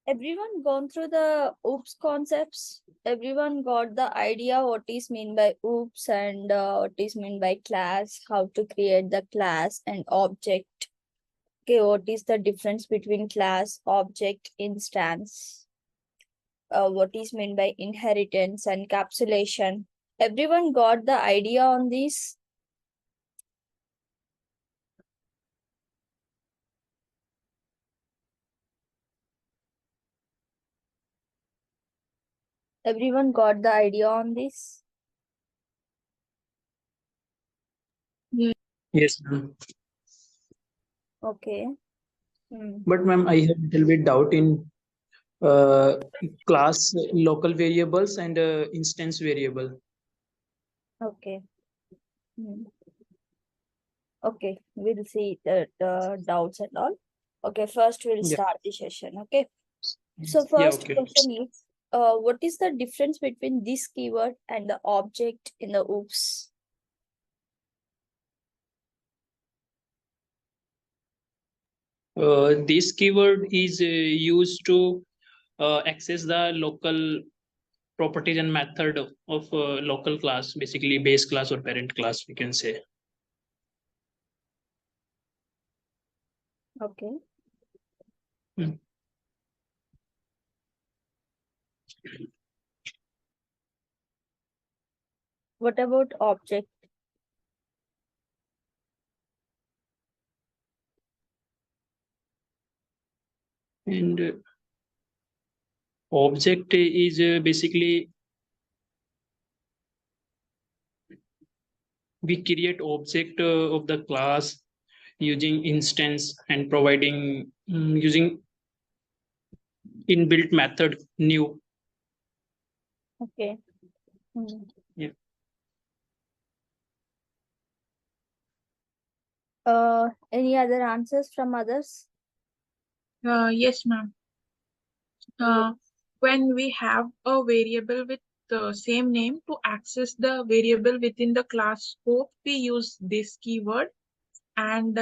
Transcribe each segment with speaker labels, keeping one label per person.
Speaker 1: Everyone gone through the OOPS concepts. Everyone got the idea what is mean by OOPS and what is mean by class, how to create the class and object. Okay, what is the difference between class, object, instance? What is meant by inheritance and encapsulation? Everyone got the idea on this? Everyone got the idea on this?
Speaker 2: Yes, ma'am.
Speaker 1: Okay.
Speaker 2: But ma'am, I have a little bit doubt in uh, class local variables and instance variable.
Speaker 1: Okay. Hmm. Okay, we'll see the doubts and all. Okay, first we'll
Speaker 2: Yeah.
Speaker 1: start the session. Okay. So
Speaker 2: Yeah.
Speaker 1: first
Speaker 2: Okay.
Speaker 1: question is, what is the difference between this keyword and the object in the OOPS?
Speaker 2: This keyword is used to access the local properties and method of local class, basically base class or parent class, we can say.
Speaker 1: Okay.
Speaker 2: Mm.
Speaker 1: What about object?
Speaker 2: And object is basically we create object of the class using instance and providing using inbuilt method new.
Speaker 1: Okay. Hmm.
Speaker 2: Yeah.
Speaker 1: Any other answers from others?
Speaker 3: Yes, ma'am. When we have a variable with the same name, to access the variable within the class scope, we use this keyword. And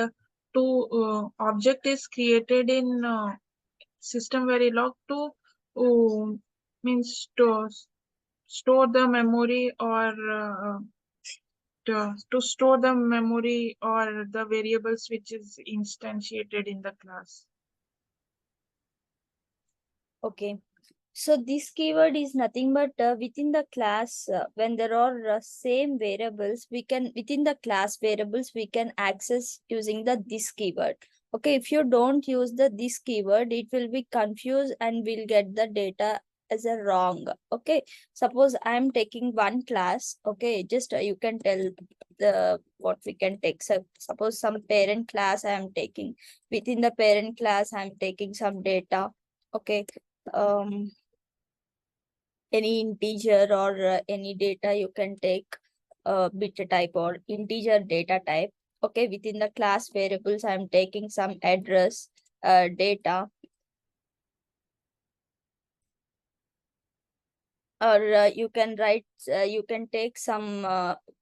Speaker 3: object is created in system verilog to means to store the memory or to store the memory or the variables which is instantiated in the class.
Speaker 1: Okay. So this keyword is nothing but within the class, when there are same variables, we can, within the class variables, we can access using the this keyword. Okay, if you don't use the this keyword, it will be confused and we'll get the data as a wrong. Okay, suppose I'm taking one class. Okay, just you can tell the what we can take. So suppose some parent class I am taking. Within the parent class, I'm taking some data. Okay. um any integer or any data you can take, bit type or integer data type. Okay, within the class variables I'm taking some address data, or you can write, you can take some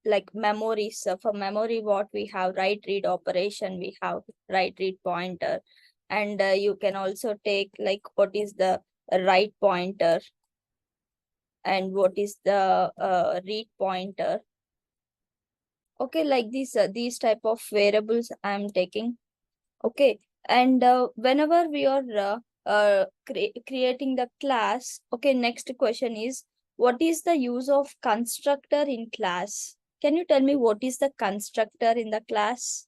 Speaker 1: like memories. For memory, what we have, write read operation, we have write read pointer, and you can also take like what is the write pointer and what is the read pointer. Okay, like these type of variables I'm taking. Okay, and whenever we are creating the class. Okay, next question is, what is the use of constructor in class? Can you tell me what is the constructor in the class?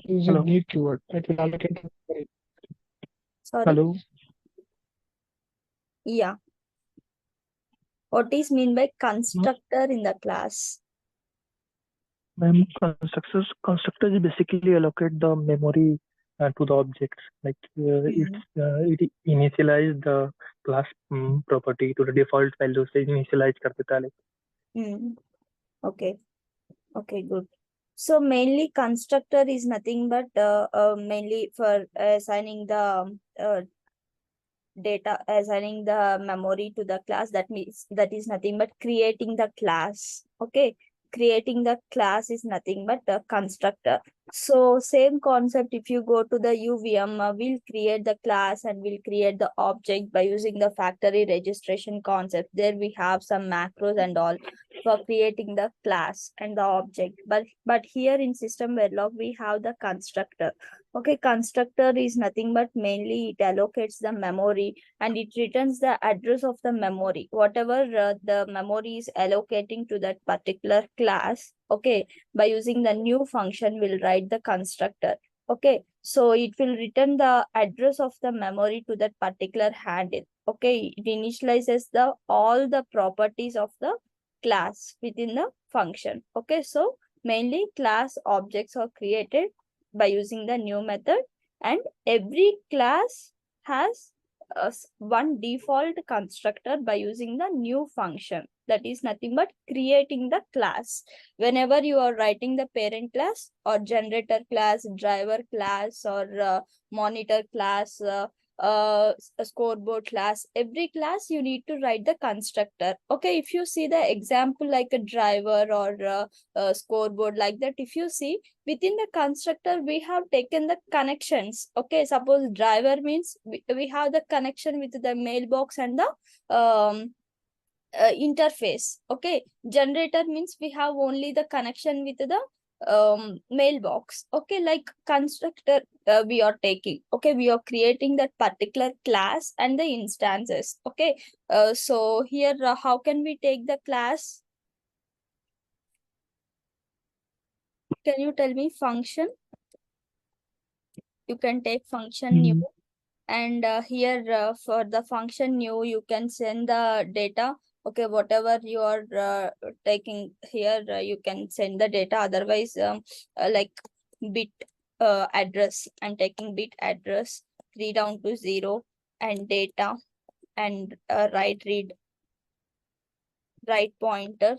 Speaker 4: Is a new keyword. It will allocate the memory.
Speaker 1: Sorry.
Speaker 4: Hello.
Speaker 1: Yeah, what is mean by constructor in the class?
Speaker 4: Ma'am, constructor is basically allocate the memory to the objects. Like it initialize the class property to the default value. से initialize कर देता है.
Speaker 1: Okay. Okay, good. So mainly constructor is nothing but mainly for assigning the data, assigning the memory to the class. That means that is nothing but creating the class. Okay. creating the class is nothing but a constructor. So same concept, if you go to the UVM, we'll create the class and we'll create the object by using the factory registration concept. There we have some macros and all for creating the class and the object. But here in system Verilog, we have the constructor. Okay, constructor is nothing but mainly it allocates the memory and it returns the address of the memory, whatever the memory is allocating to that particular class. Okay, by using the new function, we'll write the constructor. Okay, so it will return the address of the memory to that particular handle. Okay, it initializes the all the properties of the class within the function. Okay, so mainly class objects are created by using the new method, and every class has one default constructor by using the new function, that is nothing but creating the class. Whenever you are writing the parent class or generator class, driver class, or monitor class, a scoreboard class, every class you need to write the constructor. Okay, if you see the example like a driver or a scoreboard like that, if you see within the constructor we have taken the connections. Okay, suppose driver means we have the connection with the mailbox and the interface. Okay, generator means we have only the connection with the mailbox. Okay, like constructor we are taking. Okay, we are creating that particular class and the instances. Okay, so here how can we take the class? Can you tell me? Function, you can take function new, and here for the function new you can send the data. Okay, whatever you are taking here, you can send the data. Otherwise like bit address, I'm taking bit address 3 down to 0, and data, and write read write pointer.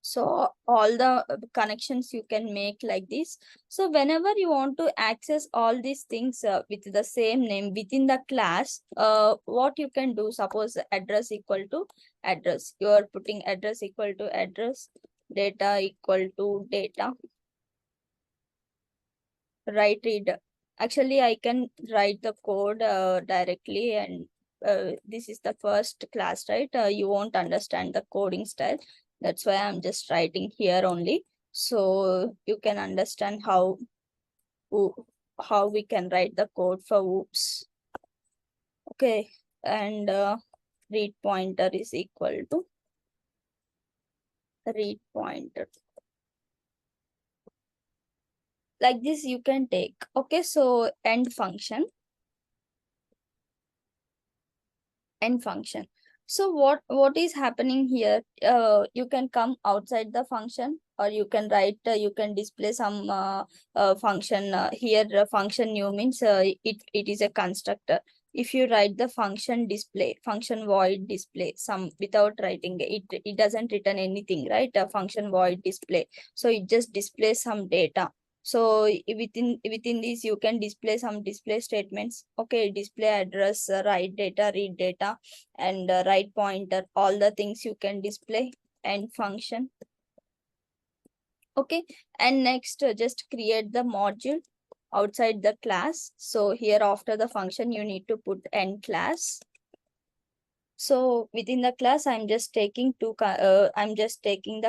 Speaker 1: So all the connections you can make like this. So whenever you want to access all these things with the same name within the class, what you can do, suppose address equal to address, you are putting address equal to address, data equal to data, write read. Actually, I can write the code directly, and this is the first class, right? You won't understand the coding style. That's why I'm just writing here only. So you can understand how we can write the code for oops. Okay, and read pointer is equal to read pointer. Like this you can take. Okay, so end function. End function. So what is happening here? You can come outside the function, or you can write, you can display some function here. Function new means it is a constructor. If you write the function display, function void display, some without writing it doesn't return anything, right? A function void display, so it just displays some data. So within this you can display some display statements. Okay, display address, write data, read data, and write pointer, all the things you can display. End function. Okay, and next just create the module outside the class. So here after the function you need to put end class. So within the class, I'm just taking the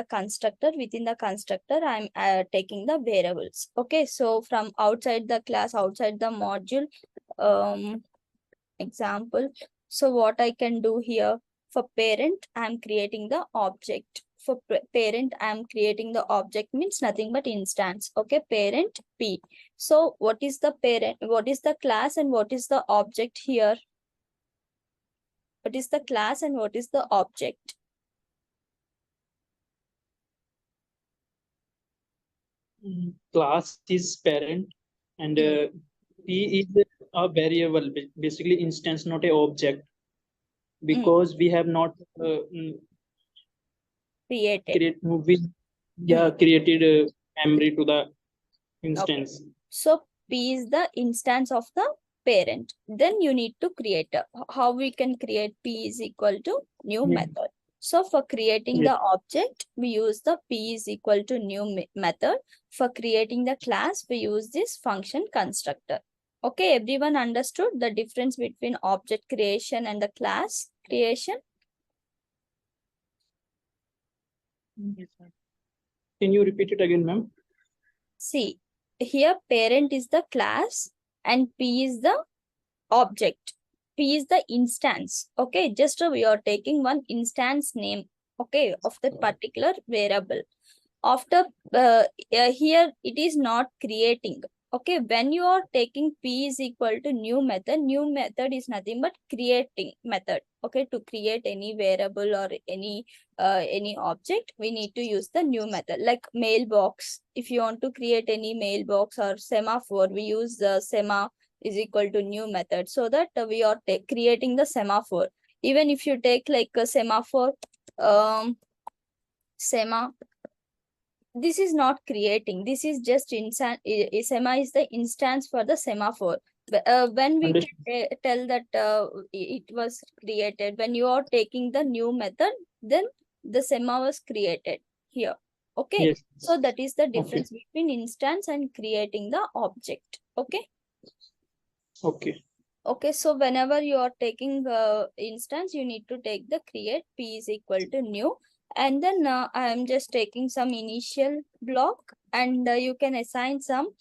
Speaker 1: constructor. Within the constructor, I'm taking the variables. Okay, so from outside the class, outside the module, example. So what I can do here, for parent, I'm creating the object. For parent, I'm creating the object means nothing but instance. Okay, parent P. So what is the parent? What is the class and what is the object here? What is the class and what is the object?
Speaker 2: Class is parent, and P is a variable, basically instance, not a object, because we have not
Speaker 1: Created.
Speaker 2: created memory to the instance.
Speaker 1: Okay. So P is the instance of the parent. Then you need to create how we can create P is equal to new method. So for creating
Speaker 2: Yes.
Speaker 1: the object, we use the p is equal to new method. For creating the class, we use this function constructor. Okay, everyone understood the difference between object creation and the class creation?
Speaker 3: Yes, ma'am.
Speaker 2: Can you repeat it again, ma'am?
Speaker 1: See, here parent is the class and p is the object. P is the instance. Okay, just we are taking one instance name, okay, of that particular variable. After here it is not creating. Okay, when you are taking p is equal to new method is nothing but creating method. Okay, to create any variable or any object, we need to use the new method. Like mailbox, if you want to create any mailbox, or semaphore, we use the sema is equal to new method, so that we are creating the semaphore. Even if you take like a semaphore, sema, this is not creating, this is just instance. Sema is the instance for the semaphore. When we
Speaker 2: Understood.
Speaker 1: tell that it was created, when you are taking the new method, then the sema was created here. Okay,
Speaker 2: Yes.
Speaker 1: so that is the
Speaker 2: Okay.
Speaker 1: difference between instance and creating the object. Okay.
Speaker 2: Okay.
Speaker 1: Okay, so whenever you are taking instance, you need to take the create p is equal to new, and then I am just taking some initial block, and you can assign some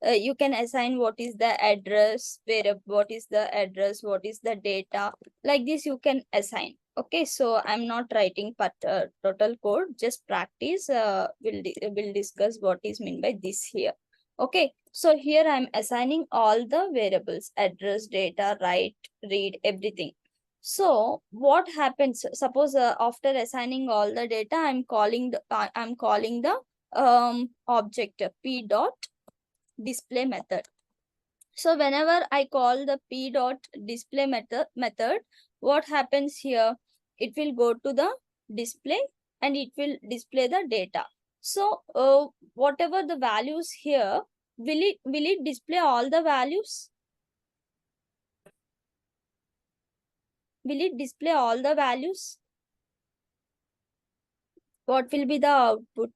Speaker 1: you can assign what is the address, where what is the address, what is the data, like this you can assign. Okay, so I'm not writing total code, just practice. We'll discuss what is meant by this here. Okay, so here I'm assigning all the variables, address, data, write, read, everything. So what happens, suppose after assigning all the data, I'm calling the object p dot display method. So whenever I call the p dot display method, what happens here? It will go to the display and it will display the data. So whatever the values here, will it display all the values? Will it display all the values? What will be the output?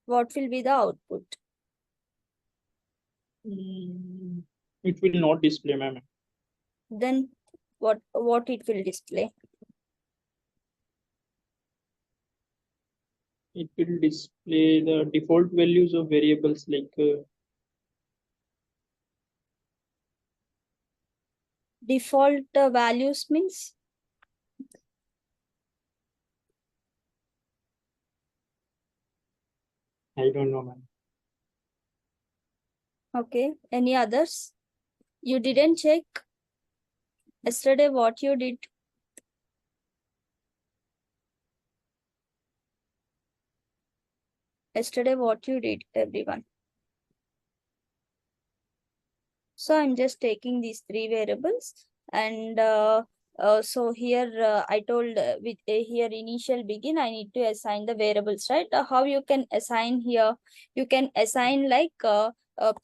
Speaker 1: What will be the output?
Speaker 2: It will not display, ma'am.
Speaker 1: Then what it will display?
Speaker 2: It will display the default values of variables like
Speaker 1: Default values means?
Speaker 2: I don't know, ma'am.
Speaker 1: Okay, any others? You didn't check yesterday what you did? Yesterday what you did, everyone? So I'm just taking these three variables, and so here I told with here initial begin, I need to assign the variables, right? How you can assign here? You can assign like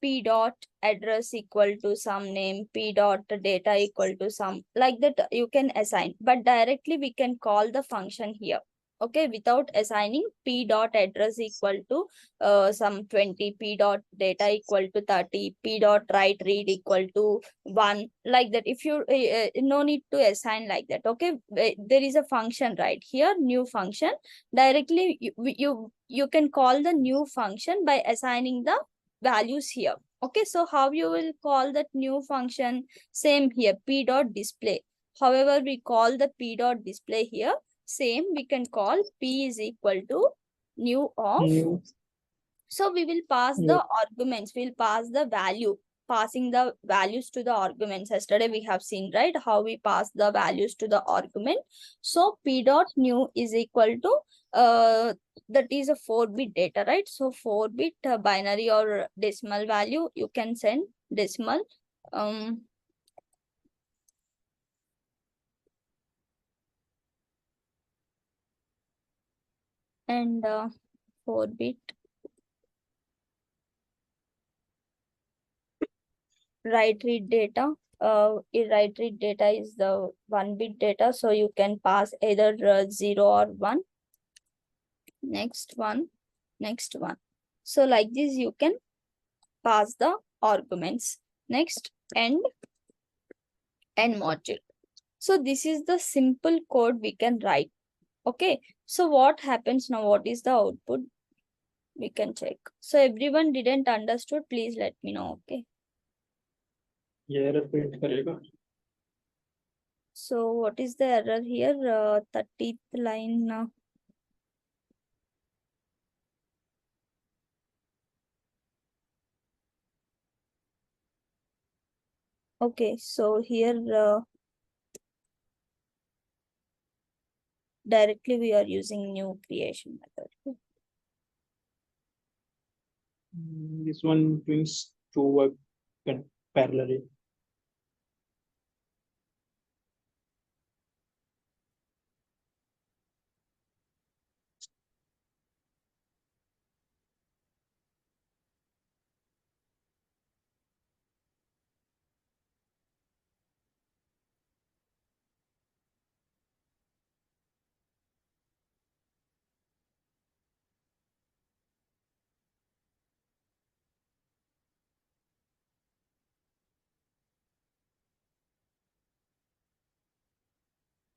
Speaker 1: p dot address equal to some name, p dot data equal to some, like that you can assign, but directly we can call the function here. Okay, without assigning p dot address equal to some 20, p dot data equal to 30, p dot write read equal to 1, like that. If you no need to assign like that. Okay, there is a function right here, new function. Directly you can call the new function by assigning the values here. Okay, so how you will call that new function? Same here, p dot display. However, we call the p dot display here, same we can call p is equal to new of.
Speaker 2: New.
Speaker 1: So we will pass
Speaker 2: Yeah.
Speaker 1: the arguments, we'll pass the value, passing the values to the arguments. Yesterday we have seen, right, how we pass the values to the argument. So p dot new is equal to that is a 4-bit data, right? So 4-bit binary or decimal value, you can send decimal. and 4-bit. Write read data. Write read data is the 1-bit data, so you can pass either 0 or 1. Next one. So like this you can pass the arguments. Next, end module. So this is the simple code we can write. Okay, so what happens now? What is the output? We can check. So everyone didn't understood, please let me know. Okay,
Speaker 2: ये error print करेगा.
Speaker 1: so what is the error here? 30th line. Okay, so here directly we are using new creation method.
Speaker 2: This one brings two work parallelly.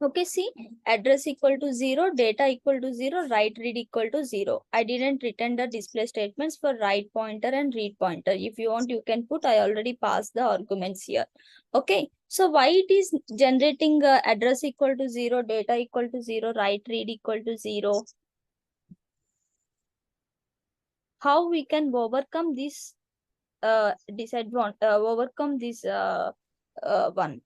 Speaker 1: Okay, see, address equal to 0, data equal to 0, write read equal to 0. I didn't return the display statements for write pointer and read pointer. If you want, you can put, I already passed the arguments here. Okay, so why it is generating address equal to 0, data equal to 0, write read equal to 0? How we can overcome this disadvantage, overcome this one?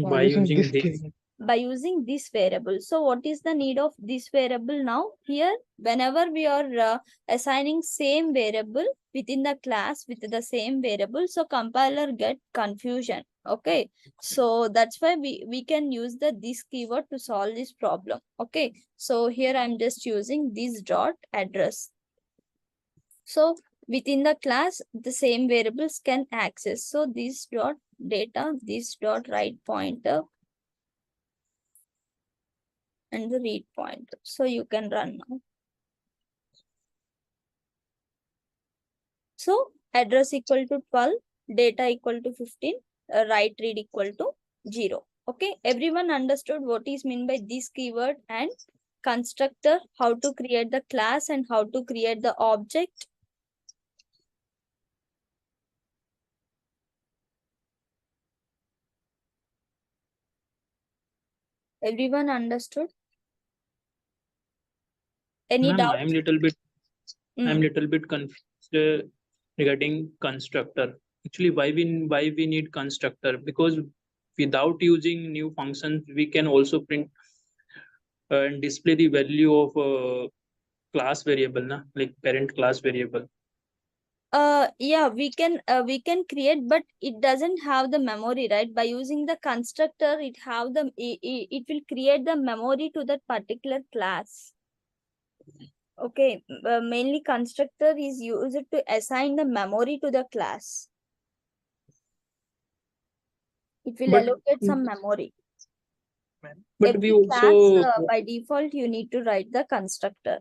Speaker 2: By using this.
Speaker 1: By using this variable. So what is the need of this variable now? Here, whenever we are assigning same variable within the class with the same variable, so compiler get confusion. Okay, so that's why we can use this keyword to solve this problem. Okay, so here I'm just using this dot address. So within the class, the same variables can access. So this dot data, this dot write pointer, and the read point. So you can run now. So address equal to 12, data equal to 15, write read equal to 0. Okay, everyone understood what is meant by this keyword and constructor, how to create the class and how to create the object. Everyone understood? Any doubt?
Speaker 2: I'm little bit confused regarding constructor. Actually, why we need constructor? Because without using new functions, we can also print and display the value of a class variable, like parent class variable.
Speaker 1: Yeah, we can create, but it doesn't have the memory, right? By using the constructor, it will create the memory to that particular class. Okay, mainly constructor is used to assign the memory to the class. It will allocate some memory.
Speaker 2: But
Speaker 1: Every
Speaker 2: we
Speaker 1: class,
Speaker 2: also
Speaker 1: by default, you need to write the constructor.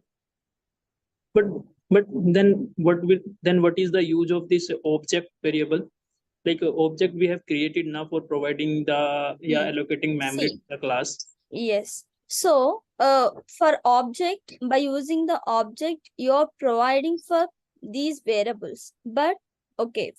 Speaker 2: but then what is the use of this object variable? Like object we have created now for providing the allocating memory to the class.
Speaker 1: Yes. So, for object, by using the object, you're providing for these variables. But, okay,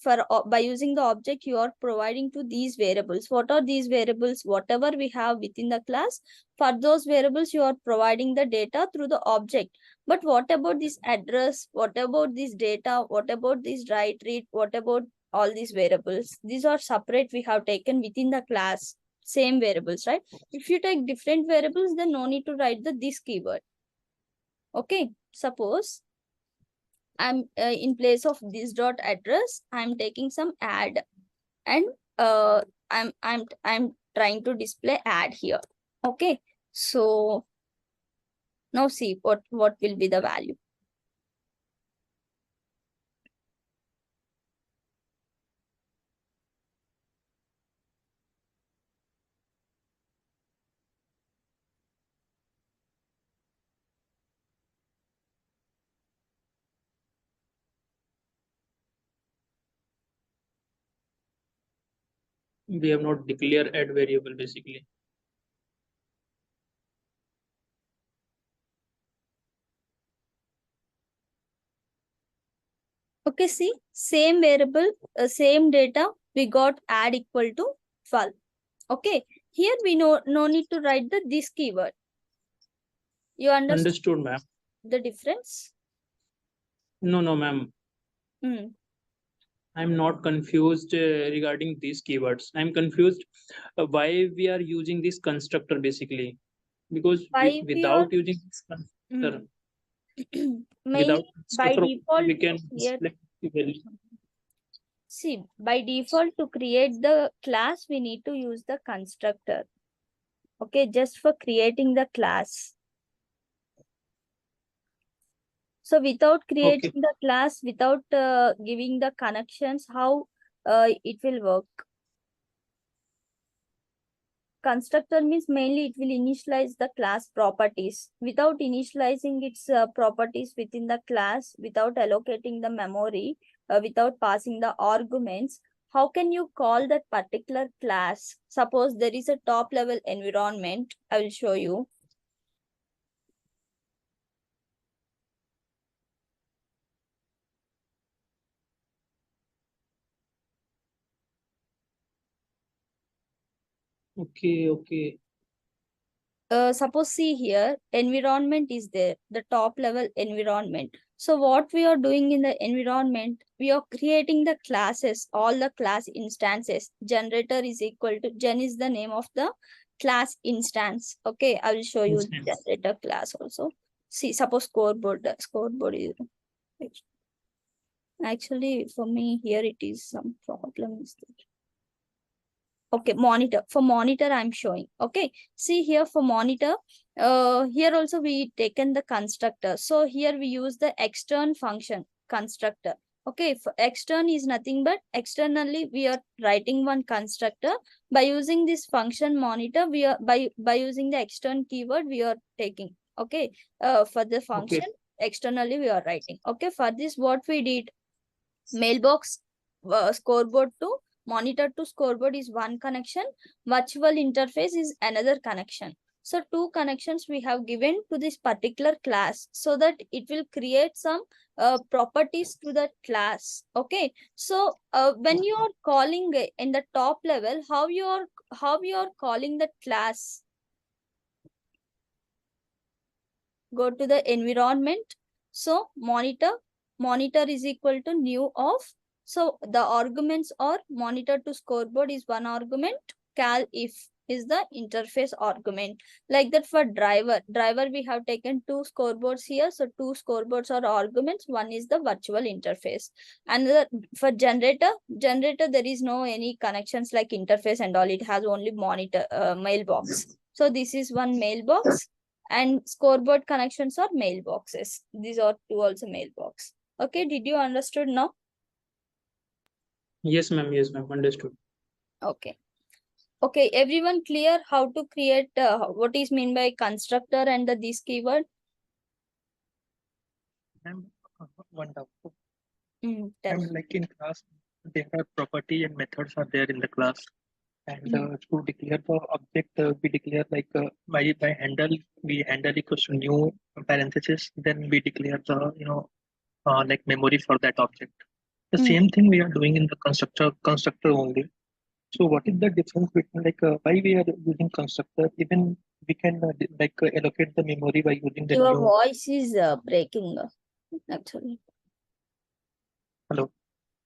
Speaker 1: by using the object, you are providing to these variables. What are these variables? Whatever we have within the class, for those variables, you are providing the data through the object. But what about this address? What about this data? What about this write, read? What about all these variables? These are separate we have taken within the class. Same variables, right? If you take different variables, then no need to write this keyword. Okay, suppose I'm in place of this dot address, I'm taking some add, and I'm trying to display add here. Okay, so Now see what will be the value.
Speaker 2: We have not declared add variable basically.
Speaker 1: Okay, see, same variable, same data, we got add equal to 12. Okay, here we no need to write this keyword. You
Speaker 2: Understood, ma'am.
Speaker 1: the difference?
Speaker 2: No, ma'am. I'm not confused regarding these keywords. I'm confused why we are using this constructor basically, because without using this constructor,
Speaker 1: Mainly by default
Speaker 2: we can
Speaker 1: here.
Speaker 2: select the value.
Speaker 1: See, by default to create the class, we need to use the constructor. Okay, just for creating the class. So without creating the class, without giving the connections, how it will work? Constructor means mainly it will initialize the class properties. Without initializing its properties within the class, without allocating the memory, without passing the arguments, how can you call that particular class? Suppose there is a top level environment. I will show you.
Speaker 2: Okay.
Speaker 1: Suppose see here, environment is there, the top level environment. So what we are doing in the environment, we are creating the classes, all the class instances. Generator is equal to, gen is the name of the class instance. Okay, I will show you the generator class also. See, suppose scoreboard is, actually for me here it is some problem is there. Okay, monitor. For monitor, I'm showing. Okay, see here for monitor, here also we taken the constructor. So here we use the extern function constructor. Okay, for extern is nothing but externally we are writing one constructor. By using this function monitor, we are by using the extern keyword we are taking. Okay, for the function externally we are writing. Okay, for this what we did, mailbox scoreboard to monitor to scoreboard is one connection, virtual interface is another connection. So two connections we have given to this particular class so that it will create some properties to that class. Okay, so when you are calling in the top level, how you are calling the class? Go to the environment. So monitor is equal to new of. So the arguments are monitor to scoreboard is one argument, cal if is the interface argument. Like that for driver we have taken two scoreboards here. So two scoreboards are arguments, one is the virtual interface. And for generator there is no any connections like interface and all, it has only monitor mailbox. So this is one mailbox. And scoreboard connections are mailboxes. These are two also mailbox. Okay, did you understood now?
Speaker 2: Yes, ma'am. Understood.
Speaker 1: Okay. Okay, everyone clear how to create what is mean by constructor and this keyword?
Speaker 4: One doubt.
Speaker 1: Like
Speaker 4: in class, there are property and methods are there in the class. And to declare the object, we declare like by handle, we handle equals to new parenthesis. Then we declare the like memory for that object. The same thing we are doing in the constructor only. So what is the difference between like why we are using constructor? Even we can allocate the memory by using the
Speaker 1: your
Speaker 4: new.
Speaker 1: voice is breaking actually.
Speaker 4: Hello.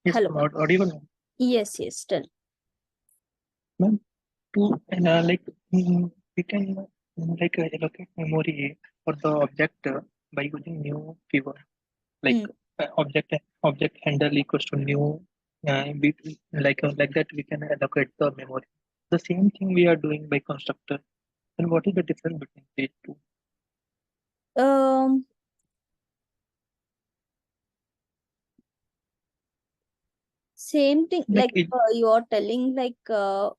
Speaker 4: Yes,
Speaker 1: hello.
Speaker 4: Audible.
Speaker 1: Yes, tell.
Speaker 4: Ma'am, to we can allocate memory for the object by using new keyword like object handle equals to new like that we can allocate the memory. The same thing we are doing by constructor. And what is the difference between these two?
Speaker 1: Um, Same thing,
Speaker 4: Like
Speaker 1: like you are telling, like I'm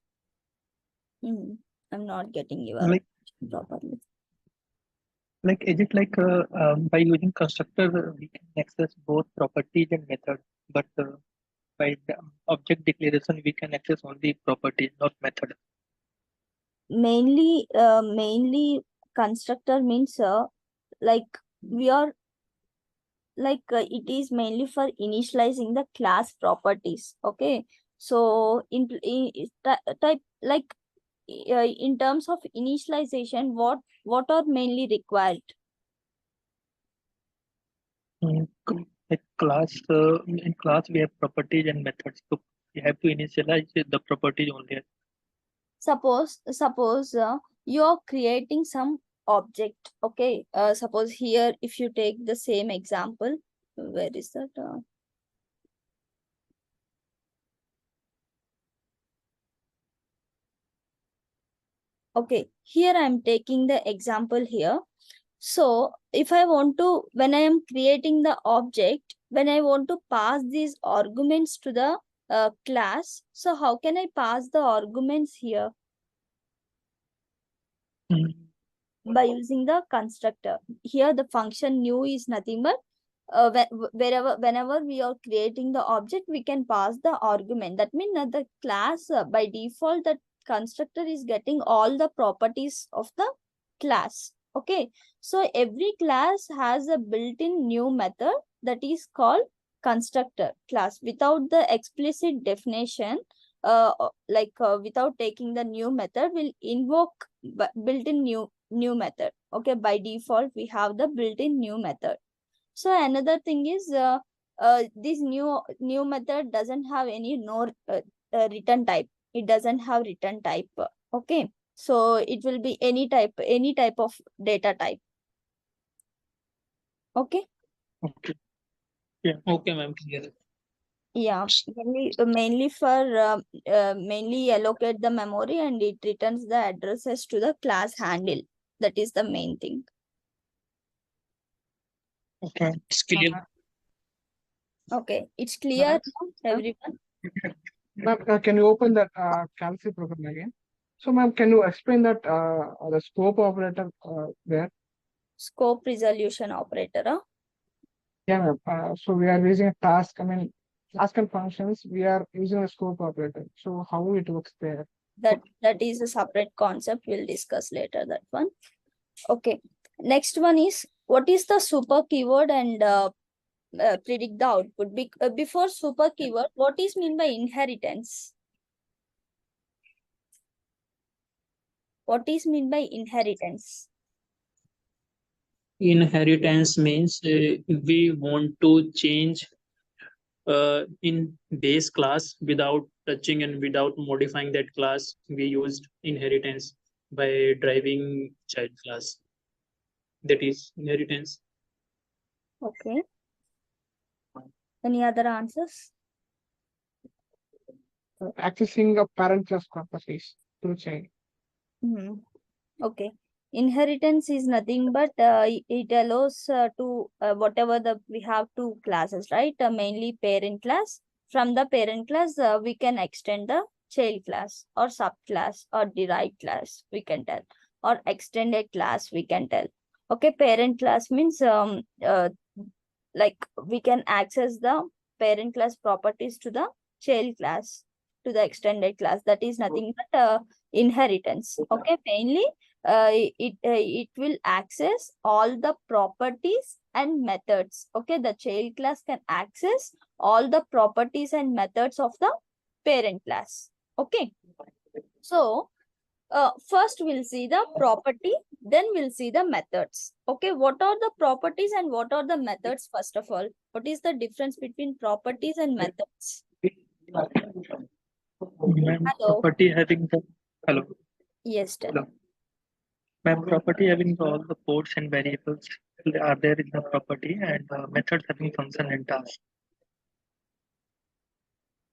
Speaker 1: not getting your
Speaker 4: like
Speaker 1: properly.
Speaker 4: is it like by using constructor we can access both properties and methods, but by the object declaration we can access only properties, not method.
Speaker 1: Mainly constructor means like we are like it is mainly for initializing the class properties. Okay, so type like in terms of initialization, what are mainly required?
Speaker 4: Like class in class we have properties and methods, so we have to initialize the properties only.
Speaker 1: Suppose you're creating some object. Okay, suppose here if you take the same example, where is that okay, here I'm taking the example here. So if I want to, when I am creating the object, when I want to pass these arguments to the class, so how can I pass the arguments here? By using the constructor. Here the function new is nothing but whenever we are creating the object, we can pass the argument. That means that the class by default, the constructor is getting all the properties of the class. Okay, so every class has a built-in new method that is called constructor class. Without the explicit definition, without taking the new method, will invoke built-in new method. Okay, by default we have the built-in new method. So another thing is this new method doesn't have any return type. It doesn't have return type. Okay, so it will be any type of data type. Okay.
Speaker 4: Okay. Yeah.
Speaker 2: Okay, ma'am, clear.
Speaker 1: Yeah, mainly for mainly allocate the memory, and it returns the addresses to the class handle. That is the main thing.
Speaker 4: Okay.
Speaker 2: It's clear.
Speaker 1: Okay, it's clear
Speaker 5: Ma'am,
Speaker 1: now, everyone.
Speaker 5: ma'am, can you open that calci program again? So, ma'am, can you explain that the scope operator there?
Speaker 1: Scope resolution operator.
Speaker 5: Yeah, ma'am. So we are using a task. I mean, task and functions. We are using a scope operator. So how it works there?
Speaker 1: That is a separate concept. We'll discuss later that one. Okay. Next one is, what is the super keyword and predict the output? Before super keyword, what is mean by inheritance? What is mean by inheritance?
Speaker 2: Inheritance means we want to change in base class without touching and without modifying that class. We used inheritance by driving child class. That is inheritance.
Speaker 1: Okay. Any other answers?
Speaker 5: Accessing a parent class properties through chain.
Speaker 1: Okay. Inheritance is nothing but it allows to whatever we have two classes, right? Mainly parent class. From the parent class, we can extend the child class or subclass or derived class, we can tell, or extended class, we can tell. Okay, parent class means like we can access the parent class properties to the child class, to the extended class. That is nothing but inheritance. Okay, mainly it will access all the properties and methods. Okay, the child class can access all the properties and methods of the parent class. Okay, so first we'll see the property, then we'll see the methods. Okay, what are the properties and what are the methods? First of all, what is the difference between properties and methods?
Speaker 4: Ma'am,
Speaker 1: Hello.
Speaker 4: property having the hello.
Speaker 1: Yes, tell.
Speaker 4: Hello. Ma'am, property having all the ports and variables are there in the property, and methods having function and task.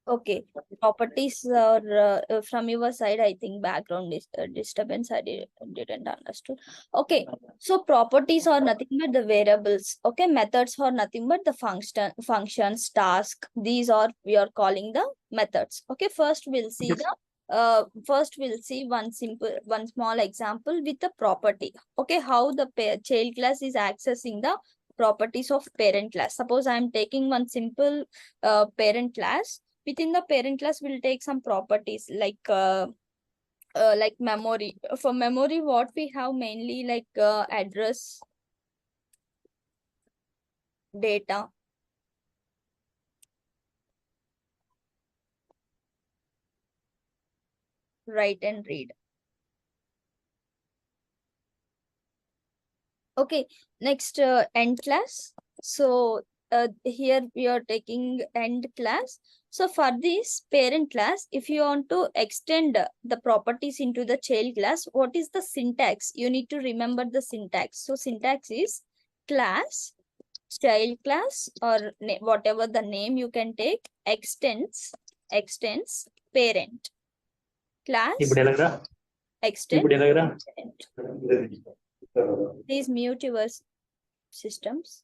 Speaker 1: Okay, properties are from your side. I think background disturbance. I didn't understood. Okay, so properties are nothing but the variables. Okay, methods are nothing but the functions, task. These are we are calling the methods. Okay, first we'll see
Speaker 2: Yes.
Speaker 1: one small example with the property. Okay, how the child class is accessing the properties of parent class. Suppose I am taking one simple parent class. Within the parent class, we'll take some properties like memory. For memory, what we have mainly like address, data, write and read. Okay, next end class. So here we are taking end class. So for this parent class, if you want to extend the properties into the child class, what is the syntax? You need to remember the syntax. So syntax is class, child class, or whatever the name you can take, extends parent class, extend parent. Please mute your systems.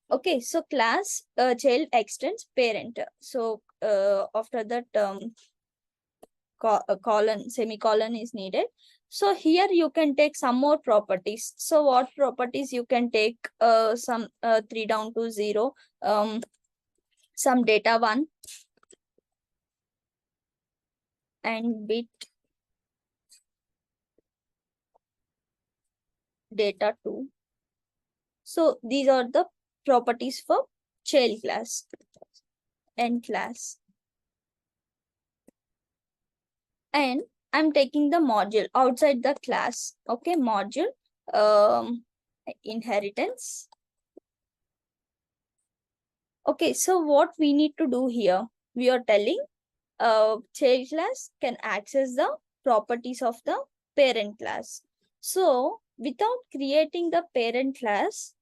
Speaker 1: Okay, so class child extends parent. So after that colon semicolon is needed. So here you can take some more properties. So what properties you can take? Some 3 down to 0. Some data 1 and bit data 2. So these are the properties for child class and class. And I'm taking the module outside the class. Okay, module, inheritance. Okay, so what we need to do here? We are telling child class can access the properties of the parent class. So without creating the parent class,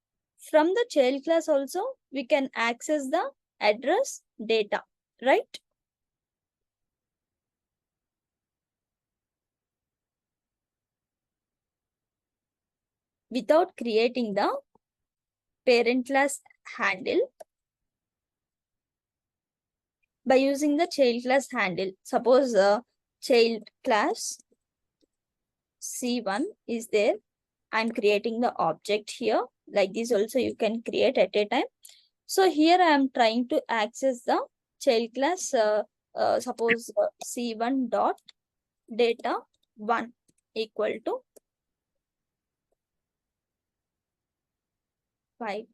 Speaker 1: from the child class also, we can access the address data, right? Without creating the parent class handle, by using the child class handle, suppose child class C1 is there. I'm creating the object here. Like this also you can create at a time. So here I am trying to access the child class, suppose C1 dot data 1 equal to 5.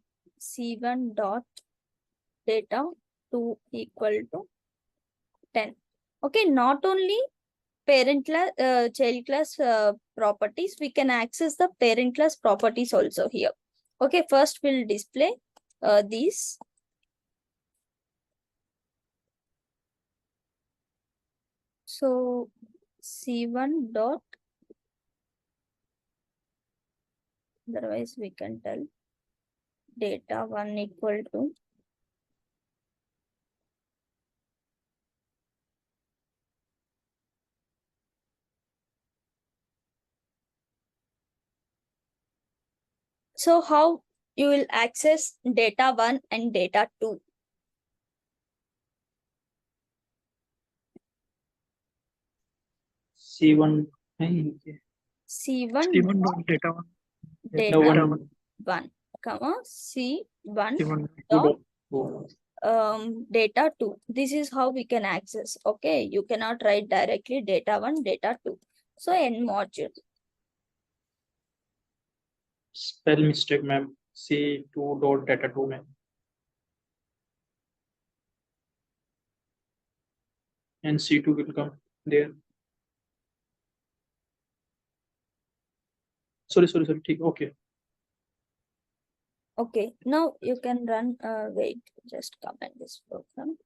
Speaker 1: C1 dot data 2 equal to 10. Okay, not only parent class, child class properties, we can access the parent class properties also here. Okay, first we'll display these. So C1 dot, otherwise we can tell data 1 equal to so how you will access data 1 and data 2?
Speaker 2: C1
Speaker 1: C1
Speaker 4: C1 dot data 1.
Speaker 1: data
Speaker 4: Data
Speaker 1: 1,
Speaker 4: 1.
Speaker 1: comma C1
Speaker 4: C1
Speaker 1: dot
Speaker 2: Oh,
Speaker 1: data 2. This is how we can access. Okay, you cannot write directly data 1, data 2. So end module.
Speaker 2: spell mistake, ma'am. C2 dot data 2, ma'am. And C2 will come there. Sorry. ठीक, okay.
Speaker 1: Okay, now you can run, wait, just comment this program.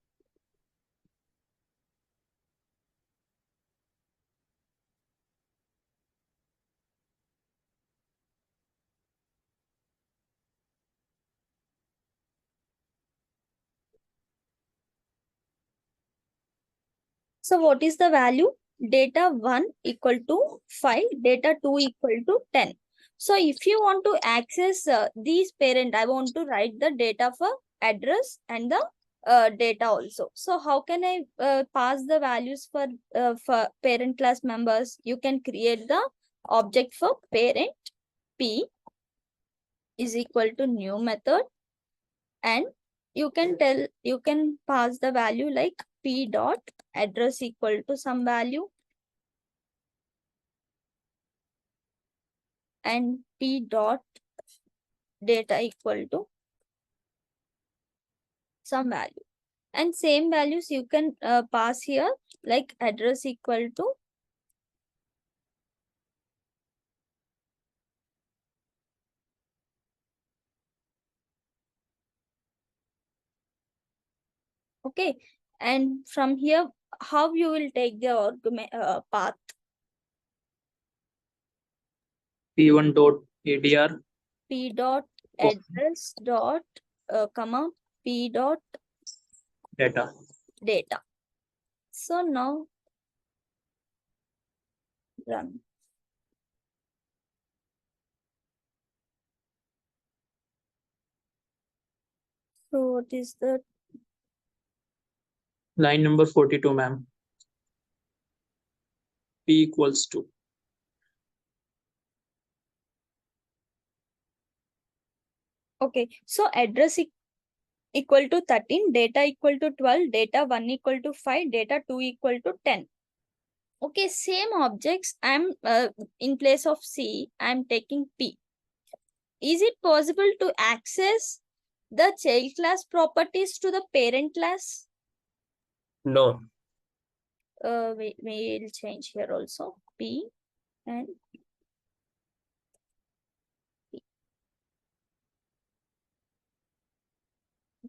Speaker 1: So what is the value? Data 1 equal to 5, data 2 equal to 10. So if you want to access these parent, I want to write the data for address and the data also. So how can I pass the values for parent class members? You can create the object for parent. P is equal to new method, and you can pass the value like P dot address equal to some value, and P dot data equal to some value. And same values you can pass here, like address equal to okay. And from here, how you will take the argument path?
Speaker 2: P1 dot ADR
Speaker 1: P dot address dot comma P dot
Speaker 2: data.
Speaker 1: data. So now run. So what is the
Speaker 2: Line number 42, ma'am. P equals to
Speaker 1: okay? So address equal to 13, data equal to 12, data 1 equal to 5, data 2 equal to 10. Okay, same objects. I'm in place of C, I'm taking P. Is it possible to access the child class properties to the parent class?
Speaker 6: No.
Speaker 1: We'll change here also. P and P.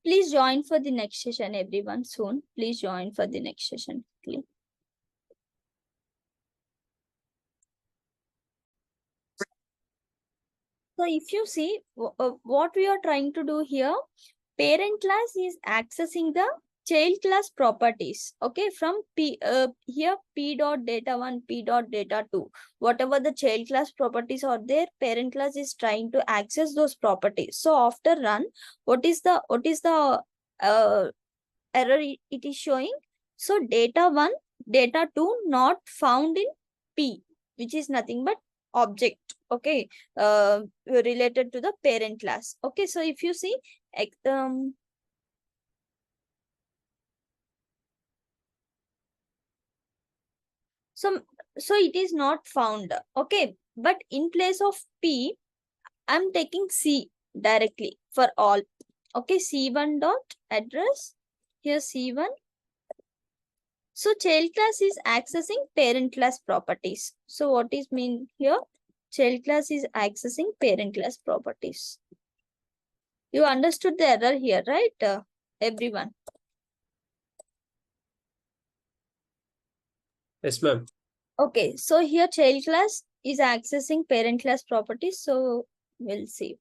Speaker 1: Please join for the next session, everyone, soon. Please join for the next session. Please. So if you see what we are trying to do here, parent class is accessing the child class properties. Okay, from P here P dot data 1, P dot data 2. Whatever the child class properties are there, parent class is trying to access those properties. So after run, what is the error it is showing? So data 1, data 2 not found in P, which is nothing but object, okay, related to the parent class. Okay, so if you see so it is not found, okay, but in place of P, I'm taking C directly for all. Okay, C1 dot address, here C1. So child class is accessing parent class properties. So what is mean here? Child class is accessing parent class properties. You understood the error here, right? Everyone.
Speaker 6: Yes, ma'am.
Speaker 1: Okay, so here child class is accessing parent class properties. So we'll see.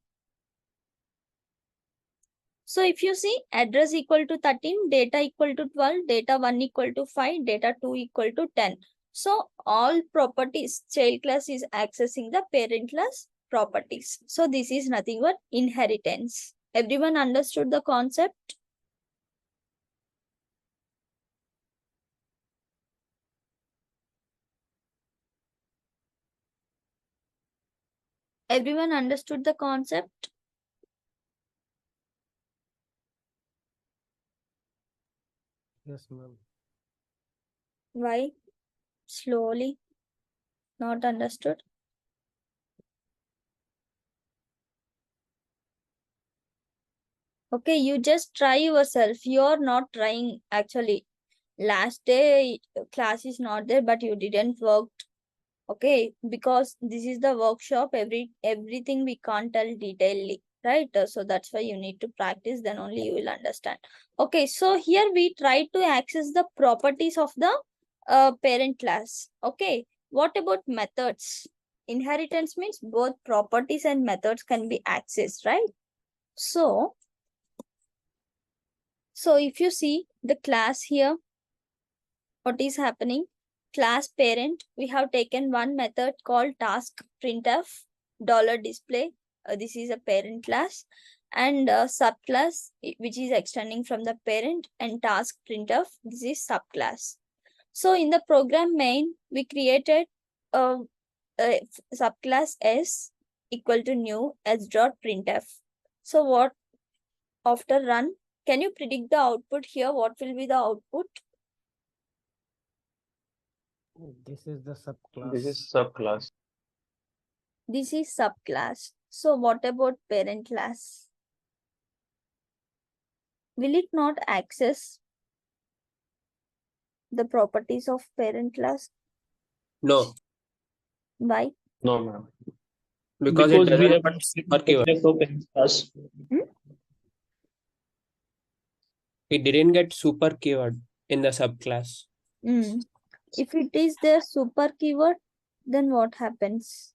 Speaker 1: So if you see address equal to 13, data equal to 12, data 1 equal to 5, data 2 equal to 10. So all properties, child class is accessing the parent class properties. So this is nothing but inheritance. Everyone understood the concept? Everyone understood the concept?
Speaker 6: Yes, ma'am.
Speaker 1: Why? Slowly. Not understood. Okay, you just try yourself. You're not trying actually. Last day class is not there, but you didn't work. Okay, because this is the workshop, everything we can't tell detailedly, right? So that's why you need to practice, then only you will understand. Okay, so here we try to access the properties of the parent class. Okay, what about methods? Inheritance means both properties and methods can be accessed, right? So if you see the class here, what is happening? Class parent, we have taken one method called task printf $display. This is a parent class, and subclass, which is extending from the parent, and task printf, this is subclass. So in the program main, we created a subclass s equal to new s dot printf. So what after run, can you predict the output here? What will be the output?
Speaker 6: This is the subclass.
Speaker 7: This is subclass.
Speaker 1: This is subclass. So what about parent class? Will it not access the properties of parent class?
Speaker 6: No,
Speaker 1: Why?
Speaker 7: No, ma'am.
Speaker 6: because it
Speaker 2: we
Speaker 6: doesn't
Speaker 2: have
Speaker 6: want super keyword.
Speaker 2: access of parent class.
Speaker 6: It didn't get super keyword in the subclass.
Speaker 1: If it is the super keyword, then what happens?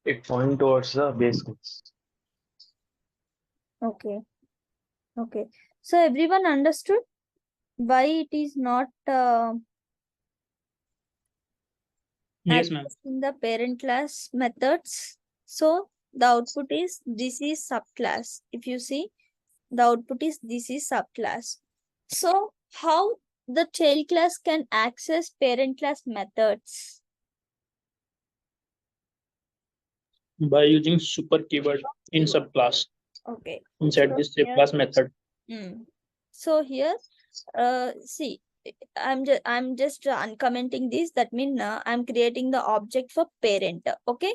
Speaker 7: It points towards the base class.
Speaker 1: Okay. Okay. So everyone understood why it is not
Speaker 2: Yes, ma'am.
Speaker 1: in the parent class methods. So the output is this is subclass. If you see, the output is this is subclass. So how the child class can access parent class methods?
Speaker 2: By using super keyword in subclass
Speaker 1: Okay.
Speaker 2: inside
Speaker 1: So
Speaker 2: this
Speaker 1: here-
Speaker 2: class method.
Speaker 1: So here, see, I'm just uncommenting this. That means I'm creating the object for parent. Okay.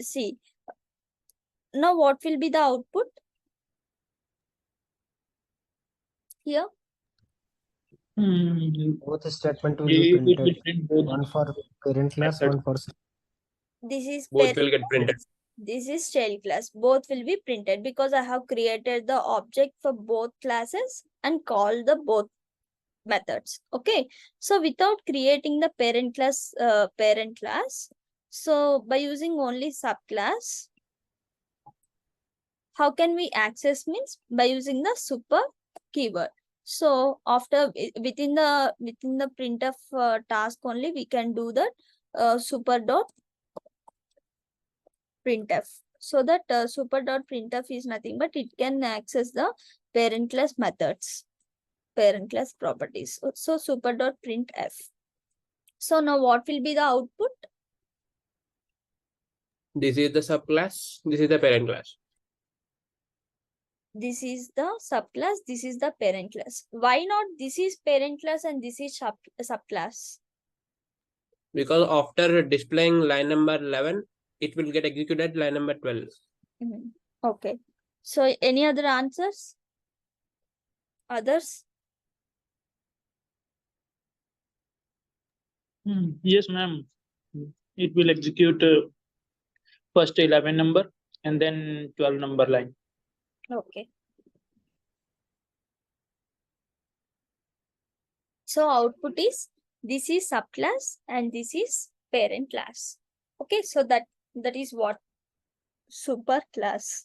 Speaker 1: See, now what will be the output here?
Speaker 6: Both statement will
Speaker 2: It
Speaker 6: be
Speaker 2: will
Speaker 6: printed.
Speaker 2: print both.
Speaker 6: One for parent class,
Speaker 2: Method.
Speaker 6: one for
Speaker 1: This is
Speaker 6: both
Speaker 1: parent
Speaker 6: will get
Speaker 1: class,
Speaker 6: printed.
Speaker 1: this is child class. Both will be printed because I have created the object for both classes and called the both methods. Okay. So without creating the parent class, so by using only subclass, how can we access means by using the super keyword. So after within the printf task only, we can do that super dot printf. So that super dot printf is nothing but it can access the parent class methods, parent class properties. So super dot printf. So now what will be the output?
Speaker 6: This is the subclass. This is the parent class.
Speaker 1: This is the subclass, this is the parent class. Why not this is parent class and this is subclass?
Speaker 6: Because after displaying line number 11, it will get executed line number 12.
Speaker 1: Okay. So any other answers? Others?
Speaker 2: Yes, ma'am. It will execute first 11 number and then 12 number line.
Speaker 1: Okay. So output is this is subclass and this is parent class. Okay, so that is what super class,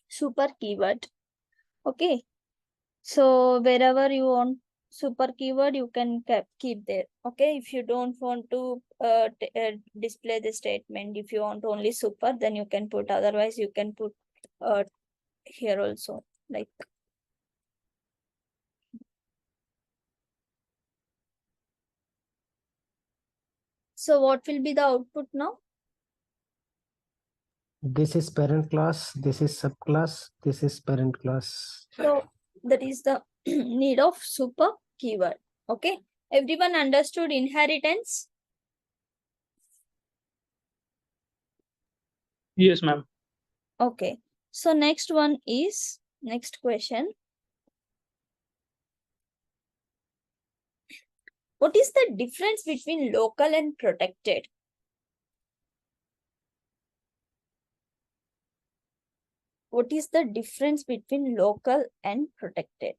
Speaker 1: super keyword. Okay, so wherever you want super keyword, you can keep there. Okay, if you don't want to display the statement, if you want only super, then you can put. Otherwise, you can put here also like. So what will be the output now?
Speaker 6: This is parent class. This is subclass. This is parent class.
Speaker 1: So that is the need of super keyword. Okay. Everyone understood inheritance?
Speaker 2: Yes, ma'am.
Speaker 1: Okay. So next one is, next question. What is the difference between local and protected? What is the difference between local and protected?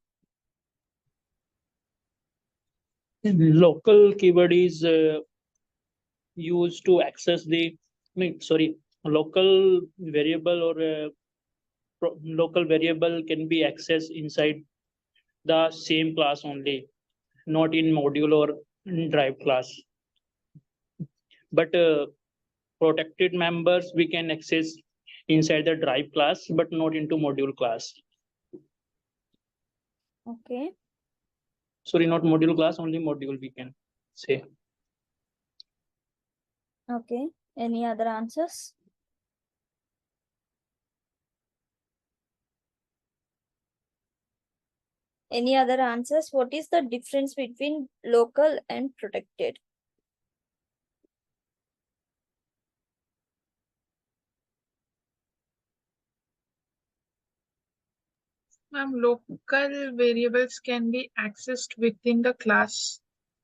Speaker 2: Local keyword is used to access the, local variable or local variable can be accessed inside the same class only, not in module or derived class. But protected members we can access inside the derived class, but not into module class.
Speaker 1: Okay.
Speaker 2: Sorry, not module class, only module we can say.
Speaker 1: Okay. Any other answers? Any other answers? What is the difference between local and protected?
Speaker 3: Local variables can be accessed within the class,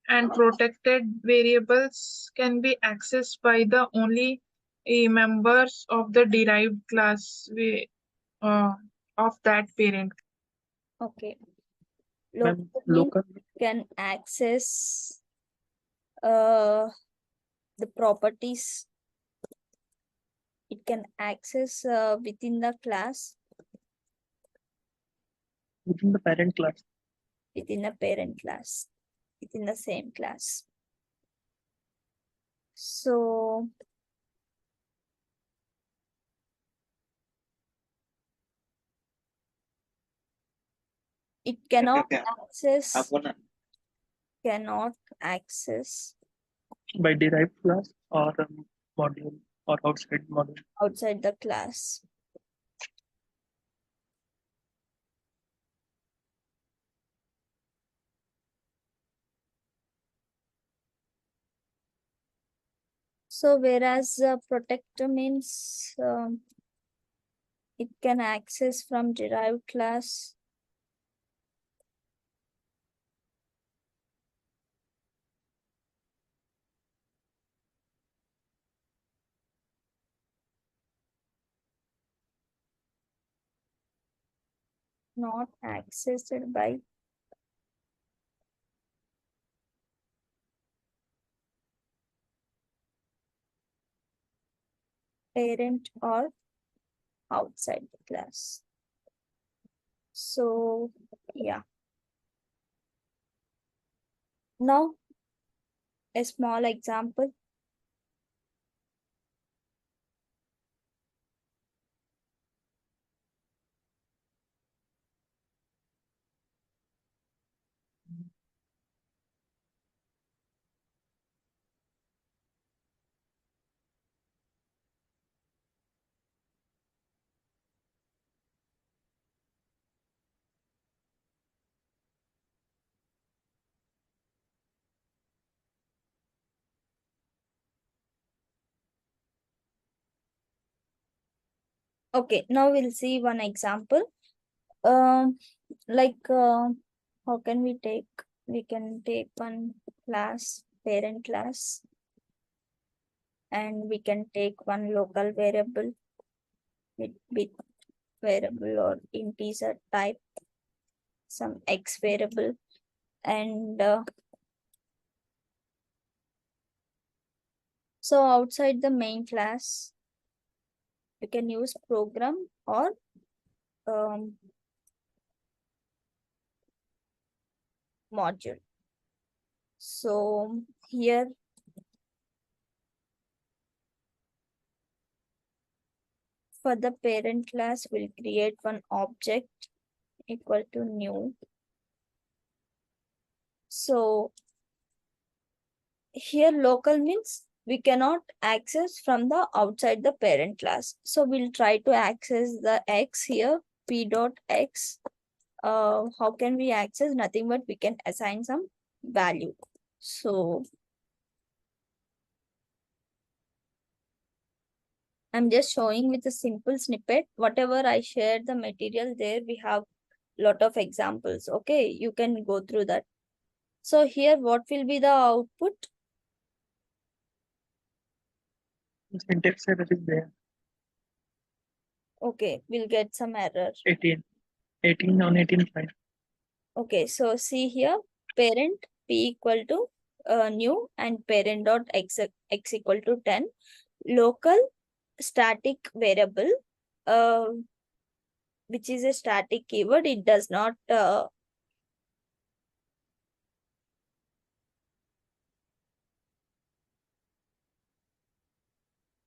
Speaker 3: and protected variables can be accessed by the only members of the derived class of that parent.
Speaker 1: Okay.
Speaker 4: Ma'am,
Speaker 1: Local
Speaker 4: local
Speaker 1: can access the properties. It can access within the class,
Speaker 4: within the parent class.
Speaker 1: within a parent class, within the same class. So it cannot access
Speaker 4: By derived class or module or outside module.
Speaker 1: outside the class. So whereas protector means it can access from derived class. Not accessed by parent or outside the class. So yeah. Now a small example. Okay, now we'll see one example. Like how can we take? We can take one class, parent class, and we can take one local variable with bit variable or integer type, some x variable, and so outside the main class, you can use program or module. So here for the parent class, we'll create one object equal to new. So here local means we cannot access from the outside the parent class. So we'll try to access the x here, p dot x. How can we access? Nothing but we can assign some value. So I'm just showing with a simple snippet. Whatever I shared the material there, we have lot of examples. Okay, you can go through that. So here, what will be the output?
Speaker 4: Syntax error is there.
Speaker 1: Okay, we'll get some error.
Speaker 4: 18 on 18 fine.
Speaker 1: Okay, so see here, parent p equal to new and parent dot x equal to 10. Local static variable, which is a static keyword. It does not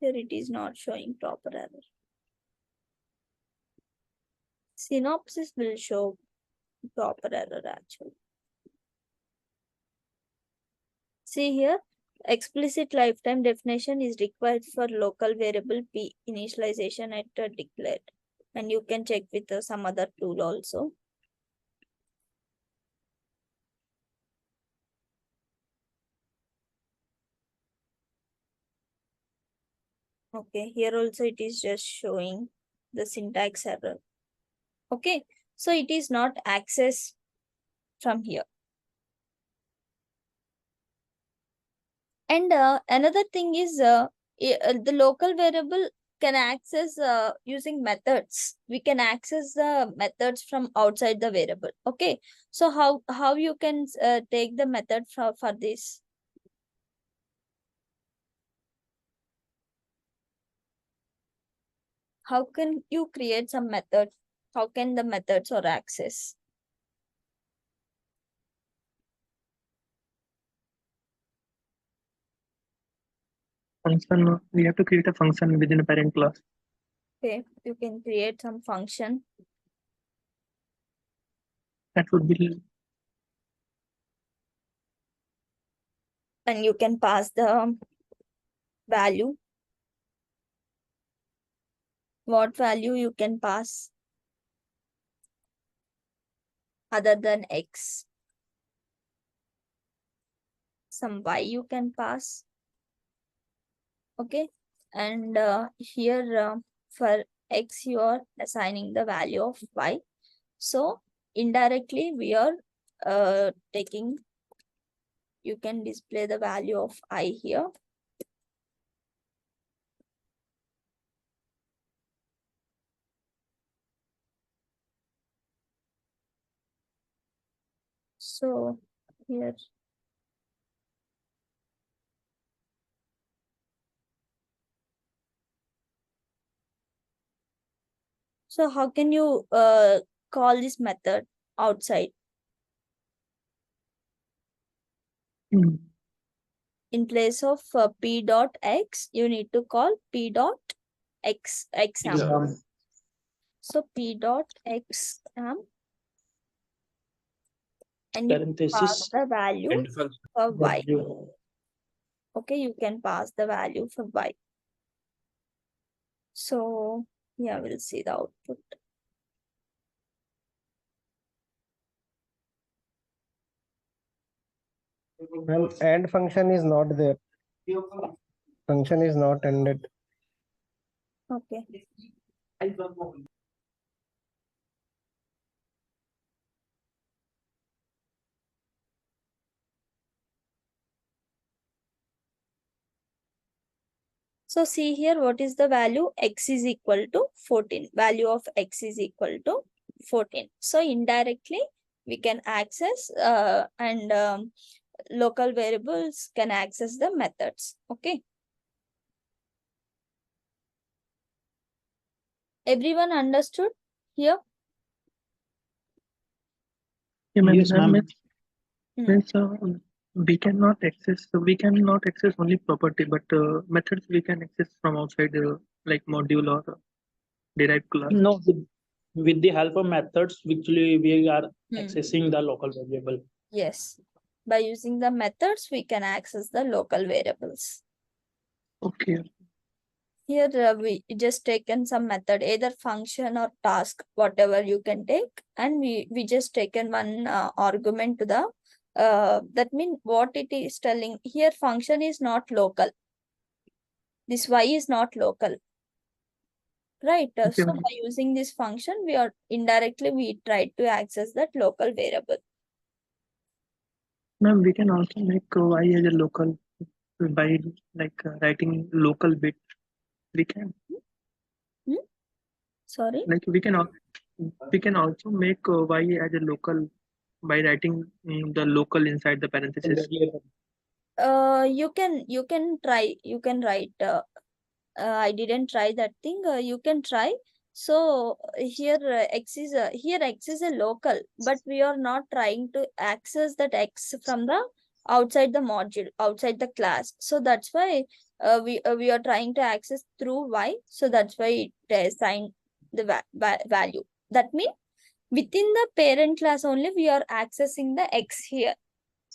Speaker 1: Here it is not showing proper error. Synopsis will show proper error actually. See here, explicit lifetime definition is required for local variable p initialization at declared. And you can check with some other tool also. Okay, here also it is just showing the syntax error. Okay, so it is not accessed from here. And another thing is the local variable can access using methods. We can access the methods from outside the variable. Okay, so how you can take the method for this? How can you create some method? How can the methods or access?
Speaker 4: Function, we have to create a function within a parent class.
Speaker 1: Okay, you can create some function.
Speaker 4: That would be.
Speaker 1: And you can pass the value. What value you can pass other than x? Some y you can pass. Okay, and here for x you are assigning the value of y. So indirectly we are taking, you can display the value of I here. So here so how can you call this method outside? In place of p dot x, you need to call p dot x exam. So p dot exam, and you pass the value for y. Okay, you can pass the value for y. So yeah, we'll see the output.
Speaker 8: Well, and function is not there. Function is not ended.
Speaker 1: Okay. So see here, what is the value? X is equal to 14. Value of x is equal to 14. So indirectly, we can access and local variables can access the methods. Okay. Everyone understood here?
Speaker 2: Yes, ma'am.
Speaker 4: We cannot access. We cannot access only property, but methods we can access from outside, like module or derived class.
Speaker 2: No, with the help of methods, actually we are accessing the local variable.
Speaker 1: Yes. By using the methods, we can access the local variables.
Speaker 4: Okay.
Speaker 1: Here we just taken some method, either function or task, whatever you can take, and we just taken one argument to the that means what it is telling here, function is not local. This y is not local, right? So by using this function, we are indirectly we try to access that local variable.
Speaker 4: Ma'am, we can also make y as a local by writing local bit. We can.
Speaker 1: Sorry.
Speaker 4: Like we can also make y as a local by writing the local inside the parenthesis.
Speaker 1: You can try. You can write. I didn't try that thing. You can try. So here x is a local, but we are not trying to access that x from the outside the module, outside the class. So that's why we are trying to access through y. So that's why it assigned the value. That means within the parent class only we are accessing the x here.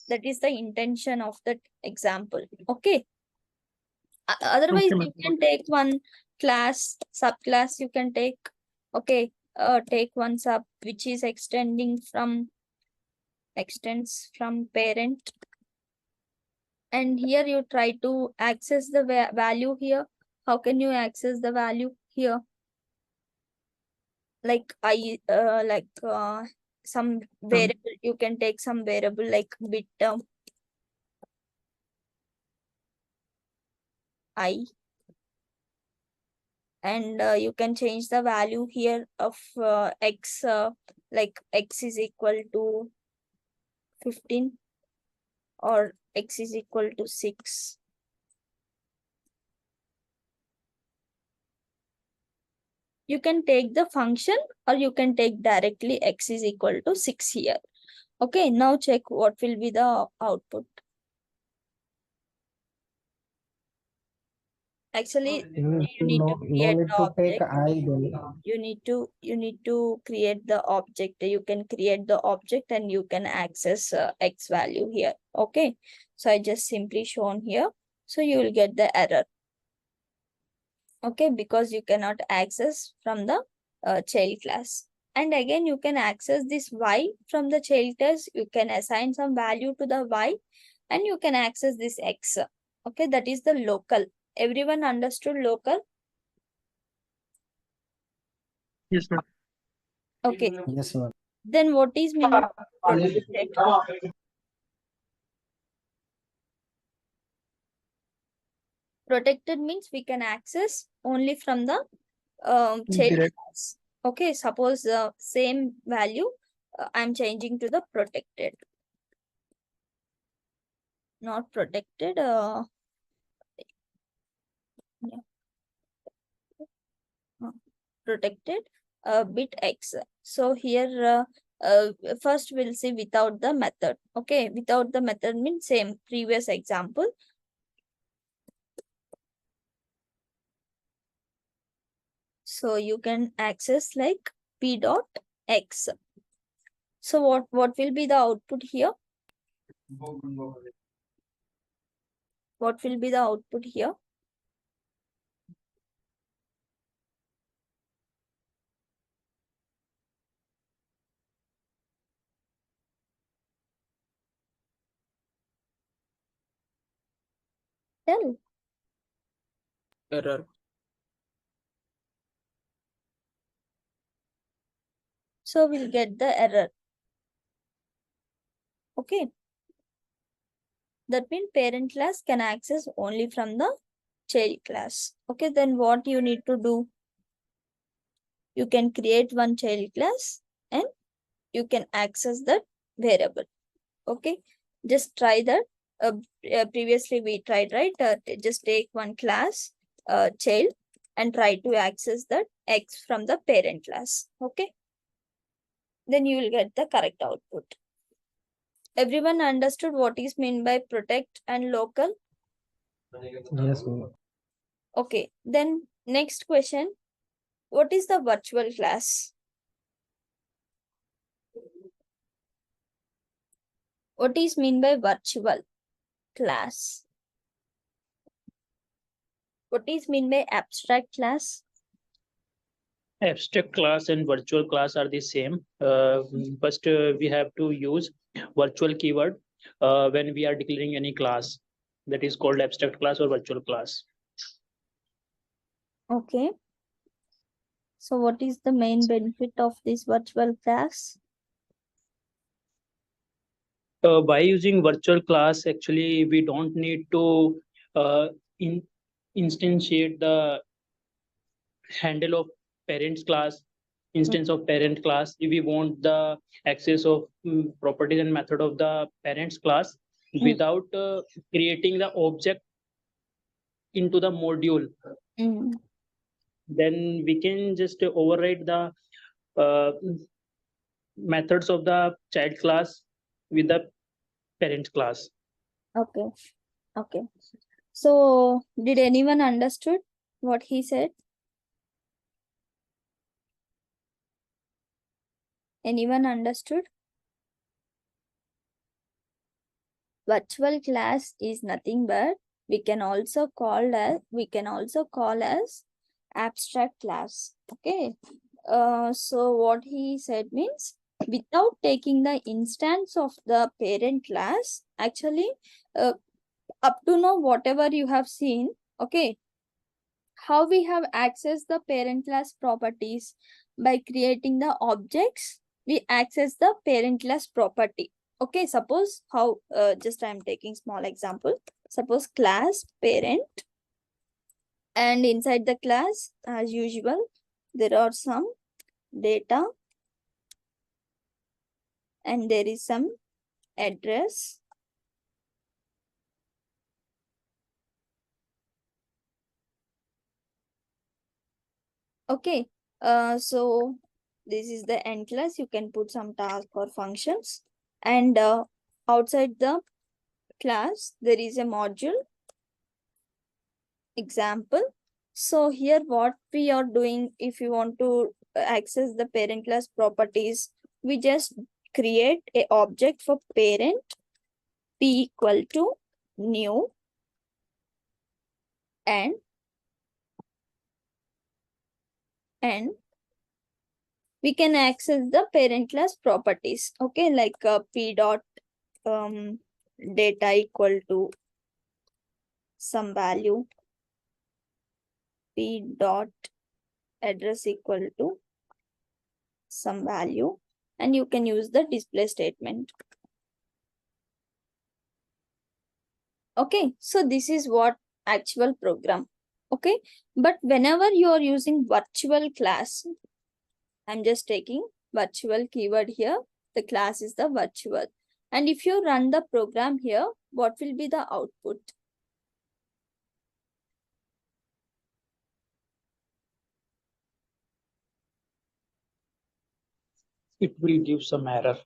Speaker 1: That is the intention of that example. Okay. Otherwise,
Speaker 4: Okay,
Speaker 1: you can take one class, subclass you can take. Okay. Take one sub which is extends from parent. And here you try to access the value here. How can you access the value here? Like some variable, you can take some variable like bit I, and you can change the value here of x, like x is equal to 15 or x is equal to 6. You can take the function or you can take directly x is equal to 6 here. Okay, now check what will be the output. Actually, you need to create the object. You need to create the object. You can create the object and you can access x value here. Okay, so I just simply shown here. So you will get the error. Okay, because you cannot access from the child class. And again, you can access this y from the child class. You can assign some value to the y and you can access this x. Okay, that is the local. Everyone understood local?
Speaker 4: Yes, ma'am.
Speaker 1: Okay.
Speaker 8: Yes, ma'am.
Speaker 1: Then what is mean by protected? Protected means we can access only from the child
Speaker 4: Direct.
Speaker 1: class. Okay, suppose the same value I'm changing to the protected. Not protected. Yeah. Protected bit x. So here first we'll see without the method. Okay, without the method means same previous example. So you can access like p dot x. So what will be the output here? What will be the output here? Tell.
Speaker 6: Error.
Speaker 1: So we'll get the error. Okay. That means parent class can access only from the child class. Okay, then what you need to do? You can create one child class and you can access that variable. Okay, just try that. Previously we tried, right? Just take one class, child, and try to access that x from the parent class. Okay, then you will get the correct output. Everyone understood what is meant by protect and local?
Speaker 8: Yes, ma'am.
Speaker 1: Okay, then next question. What is the virtual class? What is mean by virtual class? What is mean by abstract class?
Speaker 2: Abstract class and virtual class are the same. First, we have to use virtual keyword when we are declaring any class. That is called abstract class or virtual class.
Speaker 1: Okay. So what is the main benefit of this virtual class?
Speaker 2: By using virtual class, actually, we don't need to in instantiate the handle of parents class, instance of parent class. If we want the access of properties and method of the parents class without creating the object into the module, then we can just override the uh, methods of the child class with the parent class.
Speaker 1: Okay. Okay. So did anyone understood what he said? Anyone understood? Virtual class is nothing but we can also call as abstract class. Okay. So what he said means without taking the instance of the parent class, actually, up to now, whatever you have seen, okay, how we have accessed the parent class properties by creating the objects, we access the parent class property. Okay, suppose how, just I'm taking small example. Suppose class parent, and inside the class, as usual, there are some data and there is some address. Okay, so this is the end class. You can put some task or functions, and outside the class there is a module example. So here what we are doing, if you want to access the parent class properties, we just create a object for parent p equal to new, and we can access the parent class properties. Okay, like p dot data equal to some value, p dot address equal to some value, and you can use the display statement. Okay, so this is what actual program. Okay, but whenever you are using virtual class, I'm just taking virtual keyword here. The class is the virtual. And if you run the program here, what will be the output?
Speaker 2: It will give some error.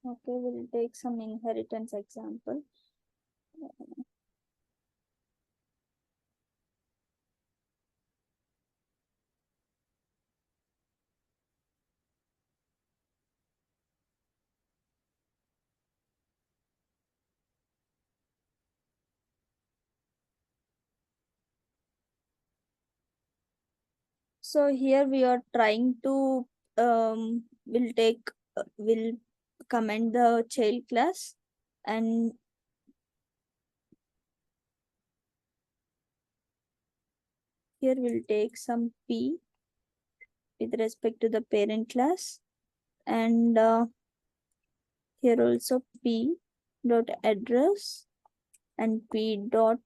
Speaker 1: Okay, we'll take some inheritance example. So here we are trying to we'll comment the child class, and here we'll take some p with respect to the parent class, and here also p dot address and p dot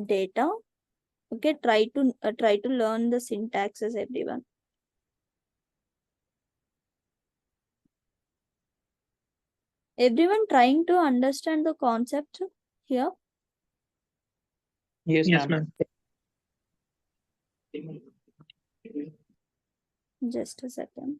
Speaker 1: data. Okay, try to learn the syntaxes, everyone. Everyone trying to understand the concept here?
Speaker 2: Yes,
Speaker 4: Yes,
Speaker 2: ma'am.
Speaker 1: Just a second.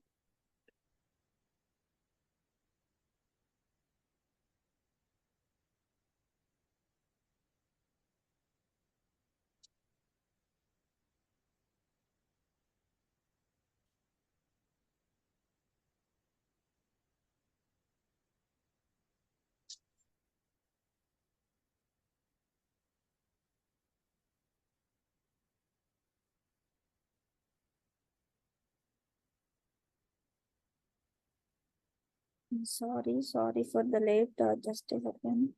Speaker 1: Sorry for the late. Just a second.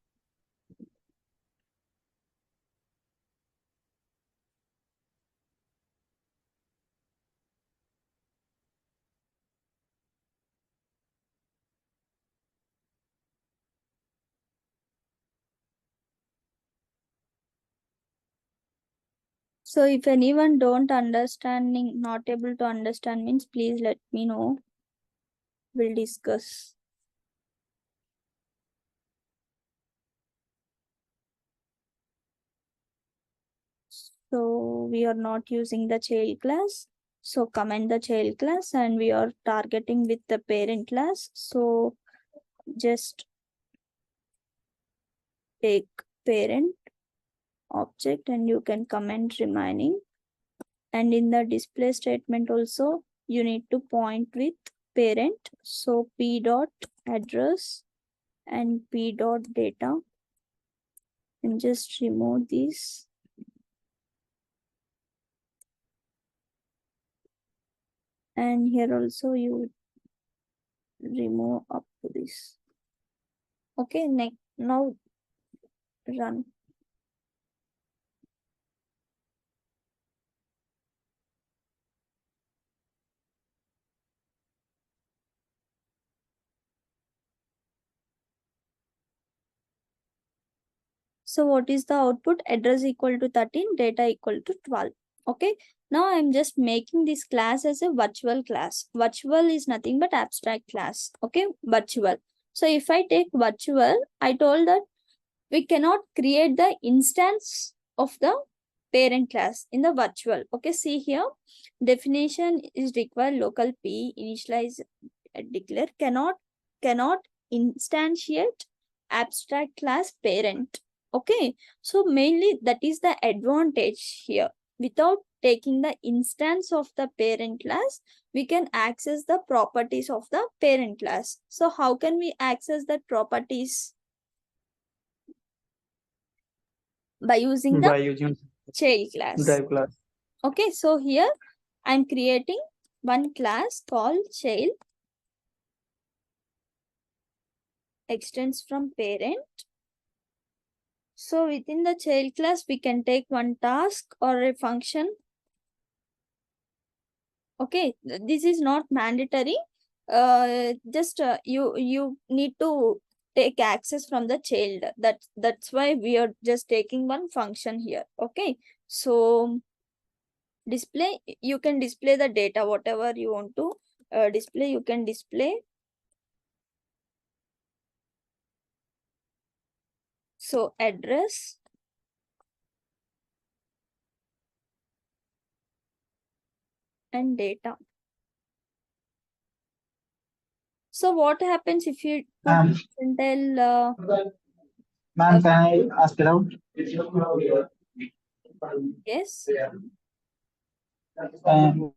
Speaker 1: So if anyone not able to understand means, please let me know. We'll discuss. So we are not using the child class. So comment the child class and we are targeting with the parent class. So just take parent object and you can comment remaining. And in the display statement also, you need to point with parent. So p dot address and p dot data. And just remove this. And here also you remove up to this. Okay, next now run. So what is the output? Address equal to 13, data equal to 12. Okay. Now I'm just making this class as a virtual class. Virtual is nothing but abstract class. Okay. Virtual. So if I take virtual, I told that we cannot create the instance of the parent class in the virtual. Okay. See here. Definition is required local p initialize declare cannot instantiate abstract class parent. Okay, so mainly that is the advantage here. Without taking the instance of the parent class, we can access the properties of the parent class. So how can we access the properties? By using the child class.
Speaker 2: drive class.
Speaker 1: Okay, so here I'm creating one class called child extends from parent. So within the child class, we can take one task or a function. Okay, this is not mandatory. Just you need to take access from the child. That's why we are just taking one function here. Okay, so display, you can display the data, whatever you want to display, you can display. So address and data. So what happens if you put percentile?
Speaker 9: Ma'am, can I ask it out?
Speaker 1: Yes.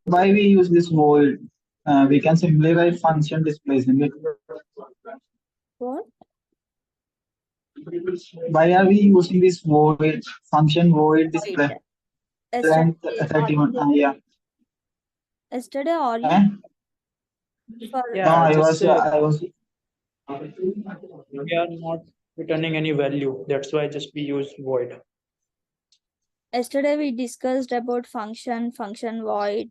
Speaker 9: Why we use this void? We can simply write function displacement.
Speaker 1: What?
Speaker 9: Why are we using this void function void display?
Speaker 1: Yesterday,
Speaker 9: 31. Yeah.
Speaker 1: yesterday or you for
Speaker 9: No, I was.
Speaker 2: We are not returning any value. That's why just we use void.
Speaker 1: yesterday we discussed about function void.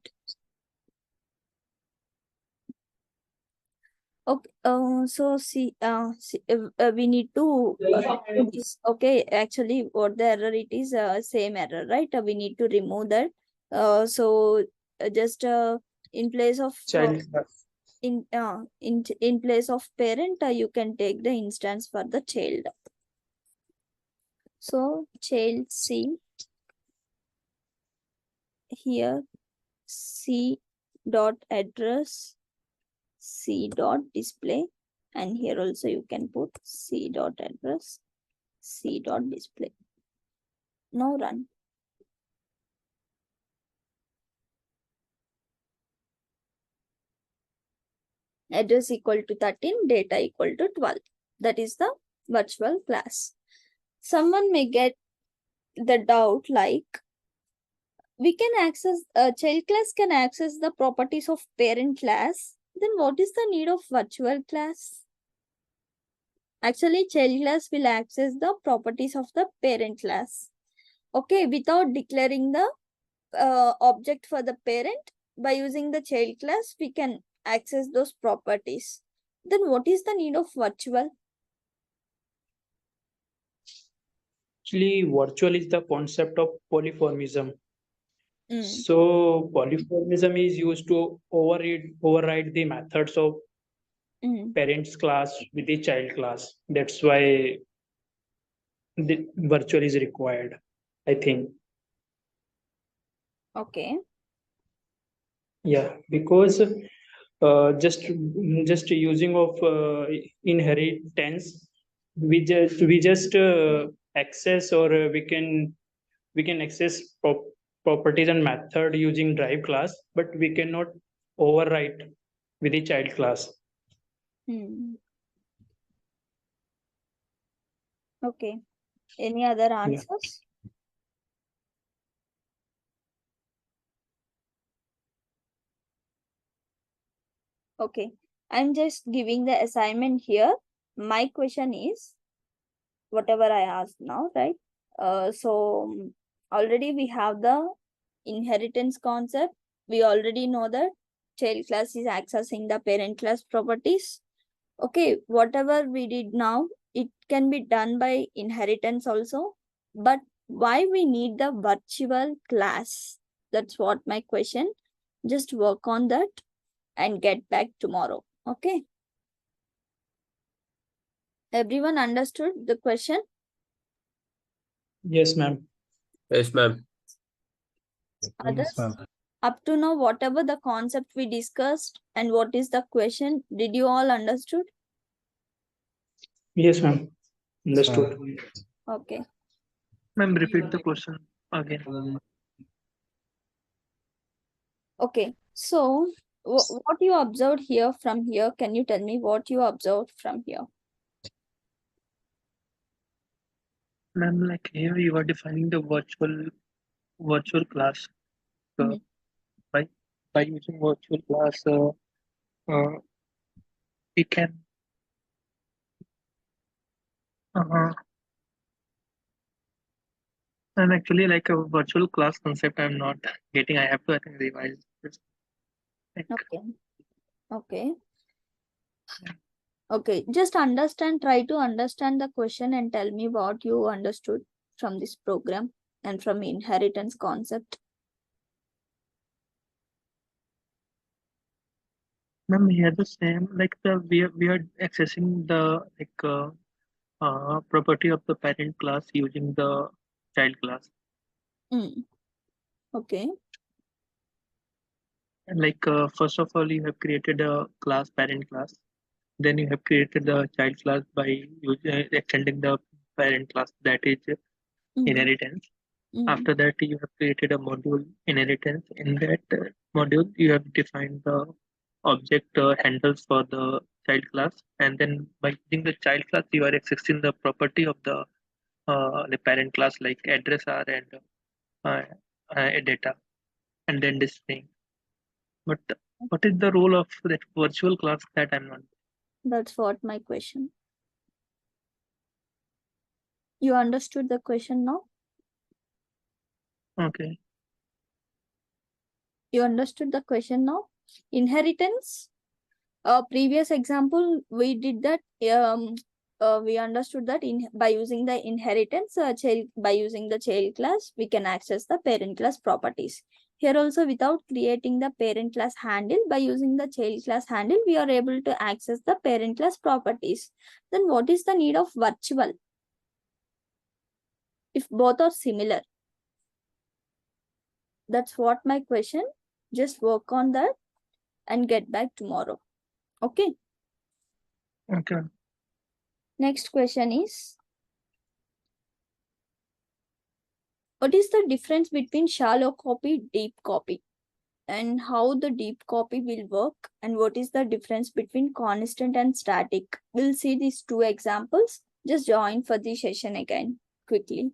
Speaker 1: Okay, so see, we need to remove this. Okay, actually, what the error it is, same error, right? We need to remove that. So just in place of
Speaker 2: Child
Speaker 1: in place of parent, you can take the instance for the child. So child C here C dot address C dot display, and here also you can put C dot address C dot display. Now run. Address equal to 13, data equal to 12. That is the virtual class. Someone may get the doubt like, we can access, child class can access the properties of parent class. Then what is the need of virtual class? Actually, child class will access the properties of the parent class. Okay, without declaring the object for the parent, by using the child class, we can access those properties. Then what is the need of virtual?
Speaker 2: Actually, virtual is the concept of polymorphism. So polymorphism is used to override the methods of parents class with the child class. That's why the virtual is required, I think.
Speaker 1: Okay.
Speaker 2: Yeah, because just using of inheritance, we just access, or we can access properties and method using drive class, but we cannot overwrite with the child class.
Speaker 1: Okay. Any other answers? Okay. I'm just giving the assignment here. My question is whatever I asked now, right? So already we have the inheritance concept. We already know that child class is accessing the parent class properties. Okay, whatever we did now, it can be done by inheritance also. But why we need the virtual class? That's what my question. Just work on that and get back tomorrow. Okay. Everyone understood the question?
Speaker 2: Yes, ma'am.
Speaker 6: Yes, ma'am.
Speaker 1: Others? Up to now, whatever the concept we discussed and what is the question, did you all understood?
Speaker 2: Yes, ma'am. Understood.
Speaker 1: Okay.
Speaker 4: Ma'am, repeat the question again.
Speaker 1: Okay. So what you observed here from here, can you tell me what you observed from here?
Speaker 4: Ma'am, like here you are defining the virtual class. By using virtual class, we can and actually like a virtual class concept I'm not getting. I have to, I think, revise this.
Speaker 1: Okay. Okay. Okay. Just understand, try to understand the question and tell me what you understood from this program and from inheritance concept.
Speaker 4: Ma'am, here the same, like we are accessing the property of the parent class using the child class.
Speaker 1: Okay.
Speaker 4: And like first of all, you have created a class, parent class. Then you have created the child class by extending the parent class, that is inheritance. After that, you have created a module, inheritance. In that module, you have defined the object handles for the child class, and then by using the child class, you are accessing the property of the parent class, like address R and data, and then displaying. But what is the role of that virtual class? That I'm not.
Speaker 1: That's what my question. You understood the question now?
Speaker 4: Okay.
Speaker 1: You understood the question now? Inheritance. Previous example, we did that. We understood that by using the inheritance, by using the child class, we can access the parent class properties. Here also, without creating the parent class handle, by using the child class handle, we are able to access the parent class properties. Then what is the need of virtual? If both are similar. That's what my question. Just work on that and get back tomorrow. Okay.
Speaker 4: Okay.
Speaker 1: Next question is, what is the difference between shallow copy, deep copy, and how the deep copy will work, and what is the difference between constant and static? We'll see these two examples. Just join for the session again quickly.